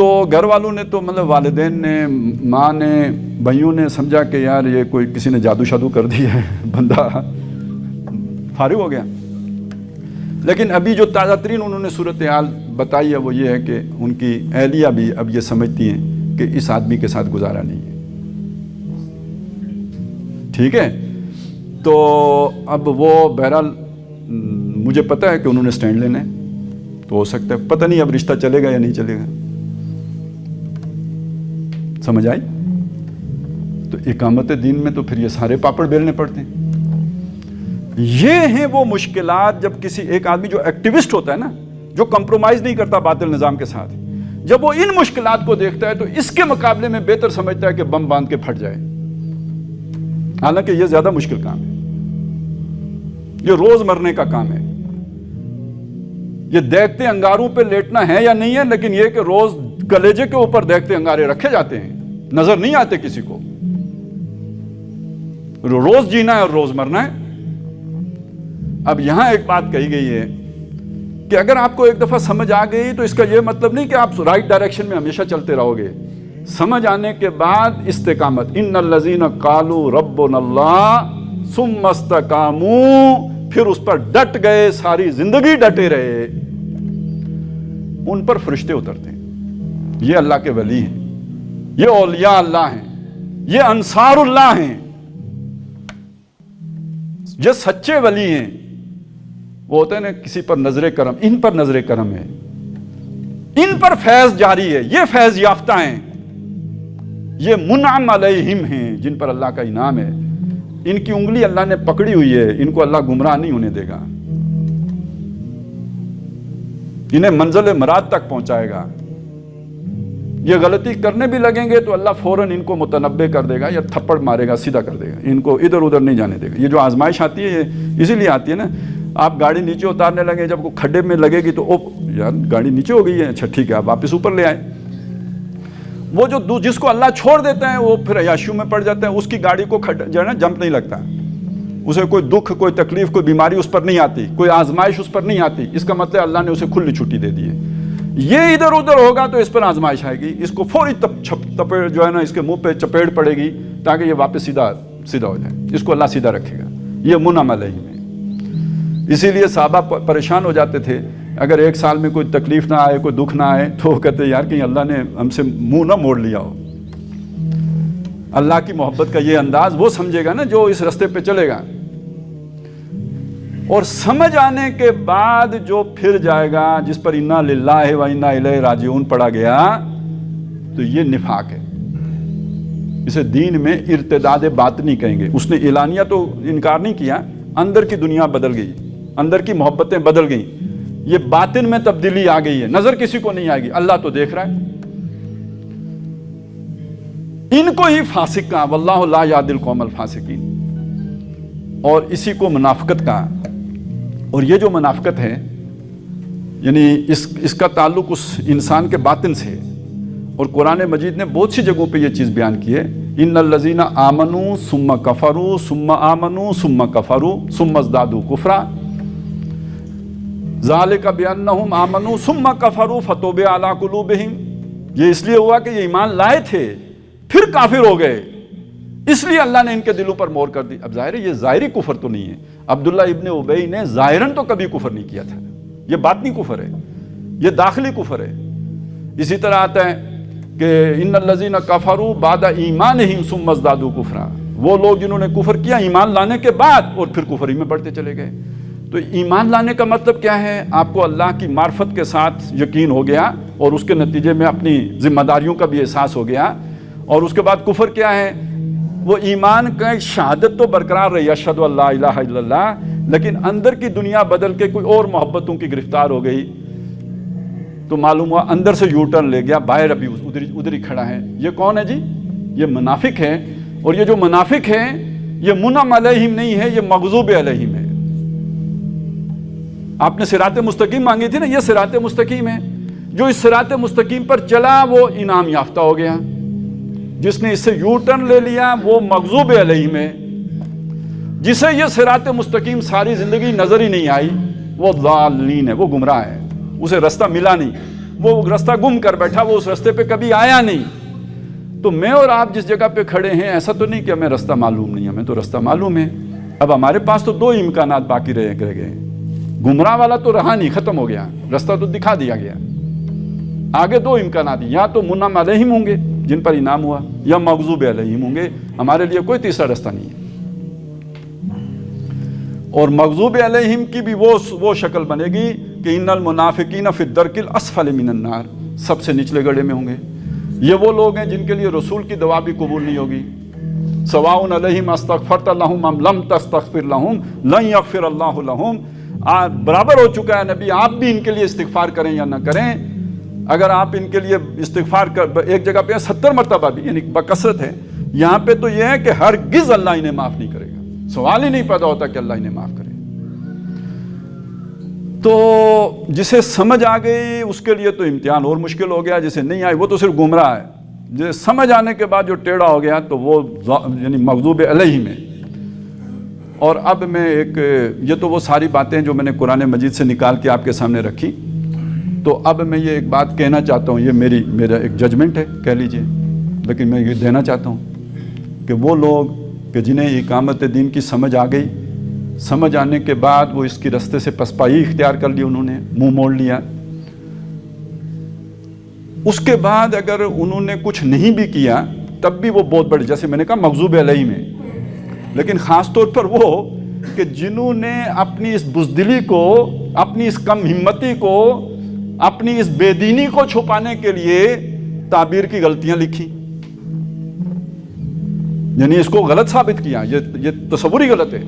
تو گھر والوں نے تو مطلب والدین نے، ماں نے، بھائیوں نے سمجھا کہ یار یہ کوئی کسی نے جادو شادو کر دیا ہے، بندہ فارغ ہو گیا. لیکن ابھی جو تازہ ترین انہوں نے صورتحال بتائی ہے وہ یہ ہے کہ ان کی اہلیہ بھی اب یہ سمجھتی ہیں کہ اس آدمی کے ساتھ گزارا نہیں ہے. ٹھیک ہے، تو اب وہ بہرحال مجھے پتہ ہے کہ انہوں نے سٹینڈ لینا ہے، تو ہو سکتا ہے، پتہ نہیں اب رشتہ چلے گا یا نہیں چلے گا. سمجھ آئی؟ تو اقامت دین میں تو پھر یہ سارے پاپڑ بیلنے پڑتے ہیں. یہ ہیں وہ مشکلات جب کسی ایک آدمی جو ایکٹیوسٹ ہوتا ہے نا، جو کمپرومائز نہیں کرتا باطل نظام کے ساتھ، جب وہ ان مشکلات کو دیکھتا ہے تو اس کے مقابلے میں بہتر سمجھتا ہے کہ بم باندھ کے پھٹ جائے. حالانکہ یہ زیادہ مشکل کام ہے، یہ روز مرنے کا کام ہے. یہ دیکھتے انگاروں پہ لیٹنا ہے یا نہیں ہے، لیکن یہ کہ روز کلیجے کے اوپر دیکھتے انگارے رکھے جاتے ہیں، نظر نہیں آتے کسی کو. روز جینا ہے اور روز مرنا ہے. اب یہاں ایک بات کہی گئی ہے کہ اگر آپ کو ایک دفعہ سمجھ آ گئی تو اس کا یہ مطلب نہیں کہ آپ رائٹ ڈائریکشن میں ہمیشہ چلتے رہو گے. سمجھ آنے کے بعد استقامت. ان الذین قالوا ربنا اللہ ثم استقاموا، پھر اس پر ڈٹ گئے، ساری زندگی ڈٹے رہے، ان پر فرشتے اترتے ہیں. یہ اللہ کے ولی ہیں، یہ اولیاء اللہ ہیں، یہ انصار اللہ ہیں، یہ سچے ولی ہیں. وہ ہوتے ہیں نا کسی پر نظر کرم، ان پر نظر کرم ہے، ان پر فیض جاری ہے، یہ فیض یافتہ ہیں، یہ منعم علیہم ہیں، جن پر اللہ کا انعام ہے. ان کی انگلی اللہ نے پکڑی ہوئی ہے، ان کو اللہ گمراہ نہیں ہونے دے گا، انہیں منزل مراد تک پہنچائے گا. یہ غلطی کرنے بھی لگیں گے تو اللہ فوراً ان کو متنبع کر دے گا یا تھپڑ مارے گا، سیدھا کر دے گا، ان کو ادھر ادھر نہیں جانے دے گا. یہ جو آزمائش آتی ہے یہ اسی لیے آتی ہے نا. آپ گاڑی نیچے اتارنے لگے، جب وہ کھڈے میں لگے گی تو یار گاڑی نیچے ہو گئی ہے، اچھا ٹھیک ہے آپ واپس اوپر لے آئے. وہ جو جس کو اللہ چھوڑ دیتا ہے وہ پھر عیاشیوں میں پڑ جاتا ہے، اس کی گاڑی کو جو ہے نا جمپ نہیں لگتا، اسے کوئی دکھ، کوئی تکلیف، کوئی بیماری اس پر نہیں آتی، کوئی آزمائش اس پر نہیں آتی. اس کا مطلب اللہ نے اسے کھلی چھٹی دے دی ہے. یہ ادھر ادھر ہوگا تو اس پر آزمائش آئے گی، اس کو فوری تپیڑ جو ہے نا اس کے منہ پہ چپیڑ پڑے گی تاکہ یہ واپس سیدھا ہو جائے. اس کو اللہ سیدھا رکھے گا. یہ منعم علیہ ہے. اسی لیے صحابہ پریشان ہو جاتے تھے اگر ایک سال میں کوئی تکلیف نہ آئے، کوئی دکھ نہ آئے، تو وہ کہتے یار کہیں اللہ نے ہم سے منہ نہ موڑ لیا ہو. اللہ کی محبت کا یہ انداز وہ سمجھے گا نا جو اس رستے پہ چلے گا. اور سمجھ آنے کے بعد جو پھر جائے گا، جس پر انا للہ و انا الیہ راجعون پڑھا گیا، تو یہ نفاق ہے. اسے دین میں ارتداد باطنی کہیں گے. اس نے اعلانیہ تو انکار نہیں کیا، اندر کی دنیا بدل گئی، اندر کی محبتیں بدل گئیں، یہ باطن میں تبدیلی آ گئی ہے. نظر کسی کو نہیں آئے گی، اللہ تو دیکھ رہا ہے. ان کو ہی فاسق کہا، واللہ لا یہدی القوم الفاسقین. اور اسی کو منافقت کہا. اور یہ جو منافقت ہے یعنی اس کا تعلق اس انسان کے باطن سے. اور قرآن مجید نے بہت سی جگہوں پہ یہ چیز بیان کی ہے. ان الذین آمنوا ثم کفروا ثم آمنوا ثم کفروا ثم ازدادوا کفرا ذالک بانہم آمنوا ثم کفروا فتوب علی قلوبہم. یہ اس لیے ہوا کہ یہ ایمان لائے تھے پھر کافر ہو گئے، اس لیے اللہ نے ان کے دلوں پر مہر کر دی. اب ظاہر ہے یہ ظاہری کفر تو نہیں ہے. عبداللہ ابن ابی نے ظاہراً تو کبھی کفر نہیں کیا تھا، یہ باطنی کفر ہے، یہ داخلی کفر ہے. اسی طرح آتا ہے کہ ان الذین کفروا بعد ایمانہم ثم ازدادوا کفرا. وہ لوگ جنہوں نے کفر کیا ایمان لانے کے بعد اور پھر کفر ہی میں بڑھتے چلے گئے. تو ایمان لانے کا مطلب کیا ہے؟ آپ کو اللہ کی معرفت کے ساتھ یقین ہو گیا اور اس کے نتیجے میں اپنی ذمہ داریوں کا بھی احساس ہو گیا. اور اس کے بعد کفر کیا ہے؟ وہ ایمان کا شہادت تو برقرار رہی، اشہد ان لا الہ الا اللہ، لیکن اندر کی دنیا بدل کے کوئی اور محبتوں کی گرفتار ہو گئی تو معلوم ہوا اندر سے یو ٹرن لے گیا، باہر ابھی ادھر ہی کھڑا ہے. یہ کون ہے جی؟ یہ منافق ہے. اور یہ جو منافق ہے یہ منعم علیہم نہیں ہے، یہ مغضوب علیہم ہے. آپ نے صراط مستقیم مانگی تھی نا، یہ صراط مستقیم ہے. جو اس صراط مستقیم پر چلا وہ انعام یافتہ ہو گیا، جس نے اس سے یو ٹرن لے لیا وہ مغضوب علیہم ہے. جسے یہ صراط مستقیم ساری زندگی نظر ہی نہیں آئی وہ ضالین ہے، وہ گمراہ ہے، اسے رستہ ملا نہیں. وہ راستہ گم کر بیٹھا, وہ اس راستے پہ کبھی آیا نہیں. تو میں اور آپ جس جگہ پہ کھڑے ہیں ایسا تو نہیں کہ ہمیں راستہ معلوم نہیں, ہمیں تو راستہ معلوم ہے. اب ہمارے پاس تو 2 امکانات باقی رہ گئے. گمراہ والا تو رہا نہیں, ختم ہو گیا, راستہ تو دکھا دیا گیا. آگے 2 امکانات, یا تو منعم علیہم ہوں گے جن پر انعام ہوا, یا مغضوب علیہم ہوں گے. ہمارے لیے کوئی تیسرا راستہ نہیں ہے. اور مغضوب علیہم کی بھی وہ شکل بنے گی کہ ان المنافقین فی الدرک الاسفل من النار, سب سے نچلے گڑھے میں ہوں گے. یہ وہ لوگ ہیں جن کے لیے رسول کی دعا بھی قبول نہیں ہوگی. سواء علیہم استغفرت لہم ام لم تستغفر لہم لن یغفر اللہ لہم. برابر ہو چکا ہے نبی, آپ بھی ان کے لیے استغفار کریں یا نہ کریں. اگر آپ ان کے لیے استغفار ایک جگہ پہ 70 مرتبہ بھی, یعنی بکثرت ہے. یہاں پہ تو یہ ہے کہ ہرگز اللہ انہیں معاف نہیں کرے گا. سوال ہی نہیں پیدا ہوتا کہ اللہ انہیں معاف کرے. تو جسے سمجھ آ گئی اس کے لیے تو امتحان اور مشکل ہو گیا, جسے نہیں آئی وہ تو صرف گمراہ ہے. جسے سمجھ آنے کے بعد جو ٹیڑھا ہو گیا تو وہ یعنی مغضوب علیہم ہے. اور اب میں یہ تو وہ ساری باتیں جو میں نے قرآن مجید سے نکال کے آپ کے سامنے رکھی. تو اب میں یہ ایک بات کہنا چاہتا ہوں, یہ میرا ایک ججمنٹ ہے کہہ لیجئے, لیکن میں یہ دینا چاہتا ہوں کہ وہ لوگ کہ جنہیں اقامت دین کی سمجھ آ گئی, سمجھ آنے کے بعد وہ اس کی رستے سے پسپائی اختیار کر لی, انہوں نے منہ موڑ لیا. اس کے بعد اگر انہوں نے کچھ نہیں بھی کیا تب بھی وہ بہت بڑے, جیسے میں نے کہا مغضوب علیہم ہے. لیکن خاص طور پر وہ کہ جنہوں نے اپنی اس بزدلی کو, اپنی اس کم ہمتی کو, اپنی اس بے دینی کو چھپانے کے لیے تعبیر کی غلطیاں لکھی, یعنی اس کو غلط ثابت کیا. یہ تصور ہی غلط ہے.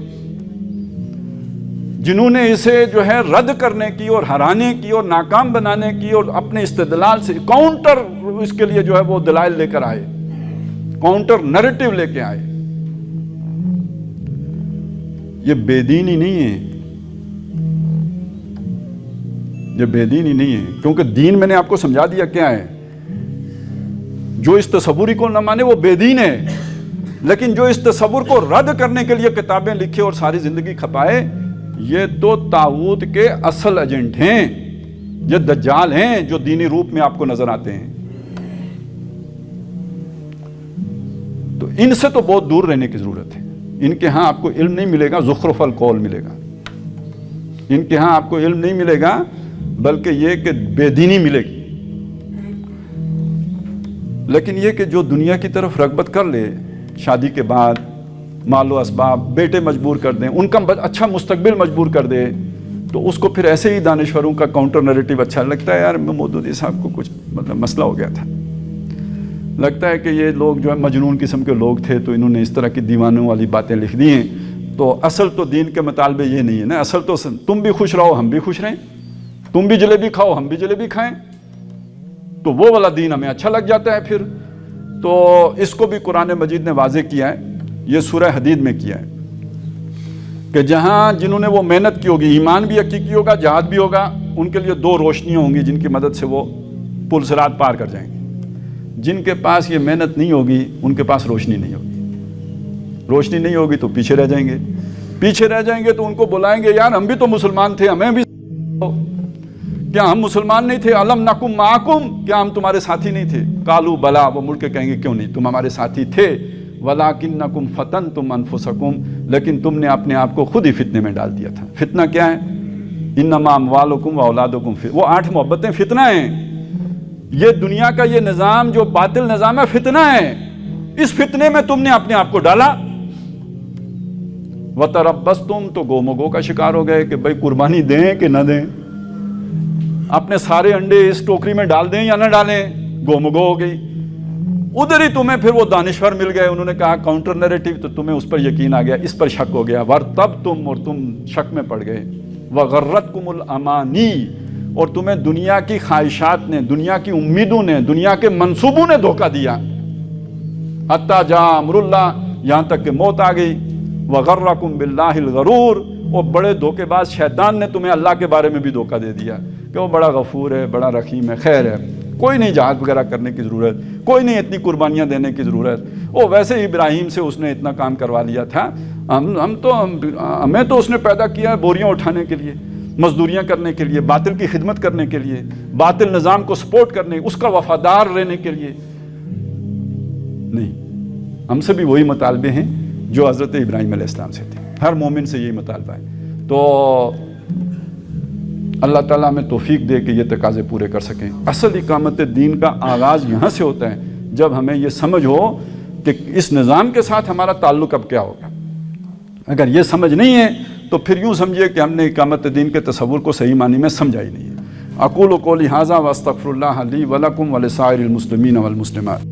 جنہوں نے اسے جو ہے رد کرنے کی اور ہرانے کی اور ناکام بنانے کی اور اپنے استدلال سے کاؤنٹر اس کے لیے جو ہے وہ دلائل لے کر آئے, کاؤنٹر نیریٹو لے کے آئے. یہ بے دینی نہیں ہے, یہ بے دینی نہیں ہے, کیونکہ دین میں نے آپ کو سمجھا دیا کیا ہے. جو اس تصوری کو نہ مانے وہ بے دین ہے, لیکن جو اس تصور کو رد کرنے کے لیے کتابیں لکھے اور ساری زندگی کھپائے, یہ تو طاغوت کے اصل ایجنٹ ہیں. یہ دجال ہیں جو دینی روپ میں آپ کو نظر آتے ہیں. تو ان سے تو بہت دور رہنے کی ضرورت ہے. ان کے ہاں آپ کو علم نہیں ملے گا, زخرف القول ملے گا. ان کے ہاں آپ کو علم نہیں ملے گا بلکہ یہ کہ بے دینی ملے گی. لیکن یہ کہ جو دنیا کی طرف رغبت کر لے, شادی کے بعد مال و اسباب, بیٹے مجبور کر دیں, ان کا اچھا مستقبل مجبور کر دے, تو اس کو پھر ایسے ہی دانشوروں کا کاؤنٹر نیریٹو اچھا لگتا ہے. یار مودودی صاحب کو کچھ مسئلہ ہو گیا تھا, لگتا ہے کہ یہ لوگ جو ہے مجنون قسم کے لوگ تھے تو انہوں نے اس طرح کی دیوانوں والی باتیں لکھ دی ہیں. تو اصل تو دین کے مطالبے یہ نہیں ہے نا. اصل تو تم بھی خوش رہو ہم بھی خوش رہیں, تم بھی جلیبی کھاؤ ہم بھی جلیبی کھائیں, تو وہ والا دین ہمیں اچھا لگ جاتا ہے پھر. تو اس کو بھی قرآن مجید نے واضح کیا ہے, یہ سورہ حدید میں کیا ہے کہ جہاں جنہوں نے وہ محنت کی ہوگی, ایمان بھی حقیقی ہوگا, جہاد بھی ہوگا, ان کے لیے 2 روشنیاں ہوں گی جن کی مدد سے وہ پل صراط پار کر جائیں گے. جن کے پاس یہ محنت نہیں ہوگی ان کے پاس روشنی نہیں ہوگی. روشنی نہیں ہوگی تو پیچھے رہ جائیں گے. پیچھے رہ جائیں گے تو ان کو بلائیں گے, یار ہم بھی تو مسلمان تھے, ہمیں بھی کیا ہم مسلمان نہیں تھے؟ الم نکم معکم, کیا ہم تمہارے ساتھی نہیں تھے؟ قالوا بلا, وہ مڑ کے کہیں گے کیوں نہیں, تم ہمارے ساتھی تھے. ولکنکم فتنتم انفسکم, لیکن تم نے اپنے آپ کو خود ہی فتنے میں ڈال دیا تھا. فتنہ کیا ہے؟ انما اموالکم واولادکم, وہ 8 محبتیں فتنہ ہیں. یہ دنیا کا یہ نظام جو باطل نظام ہے فتنہ ہے. اس فتنے میں تم نے اپنے آپ کو ڈالا. وتربصتم, تو گومگو کا شکار ہو گئے کہ بھائی قربانی دیں کہ نہ دیں, اپنے سارے انڈے اس ٹوکری میں ڈال دیں یا نہ ڈالیں, گومگو ہو گئی. ادھر ہی تمہیں پھر وہ دانشور مل گئے, انہوں نے کہا کاؤنٹر نیریٹو, تو تمہیں اس پر یقین آ گیا, اس پر شک ہو گیا. وارتبتم, اور تم شک میں پڑ گئے. وغرتکم الامانی, اور تمہیں دنیا کی خواہشات نے, دنیا کی امیدوں نے, دنیا کے منصوبوں نے دھوکہ دیا. حتی جاء امر اللہ, یہاں تک کہ موت آ گئی. وغرکم باللہ الغرور, اور بڑے دھوکے باز شیطان نے تمہیں اللہ کے بارے میں بھی دھوکہ دے دیا کہ وہ بڑا غفور ہے, بڑا رحیم ہے, خیر ہے, کوئی نہیں جہاد وغیرہ کرنے کی ضرورت, کوئی نہیں اتنی قربانیاں دینے کی ضرورت, وہ ویسے ہی ابراہیم سے اس نے اتنا کام کروا لیا تھا, ہمیں تو اس نے پیدا کیا ہے بوریاں اٹھانے کے لیے, مزدوریاں کرنے کے لیے, باطل کی خدمت کرنے کے لیے, باطل نظام کو سپورٹ کرنے، اس کا وفادار رہنے کے لیے نہیں. ہم سے بھی وہی مطالبے ہیں جو حضرت ابراہیم علیہ السلام سے تھے. ہر مومن سے یہی مطالبہ ہے. تو اللہ تعالیٰ ہمیں توفیق دے کہ یہ تقاضے پورے کر سکیں. اصل اقامت دین کا آغاز یہاں سے ہوتا ہے جب ہمیں یہ سمجھ ہو کہ اس نظام کے ساتھ ہمارا تعلق اب کیا ہوگا. اگر یہ سمجھ نہیں ہے تو پھر یوں سمجھیے کہ ہم نے اقامت دین کے تصور کو صحیح معنی میں سمجھا ہی نہیں ہے. اقول قولی ھذا واستغفر اللہ لی ولکم ولسائر المسلمین والمسلمات.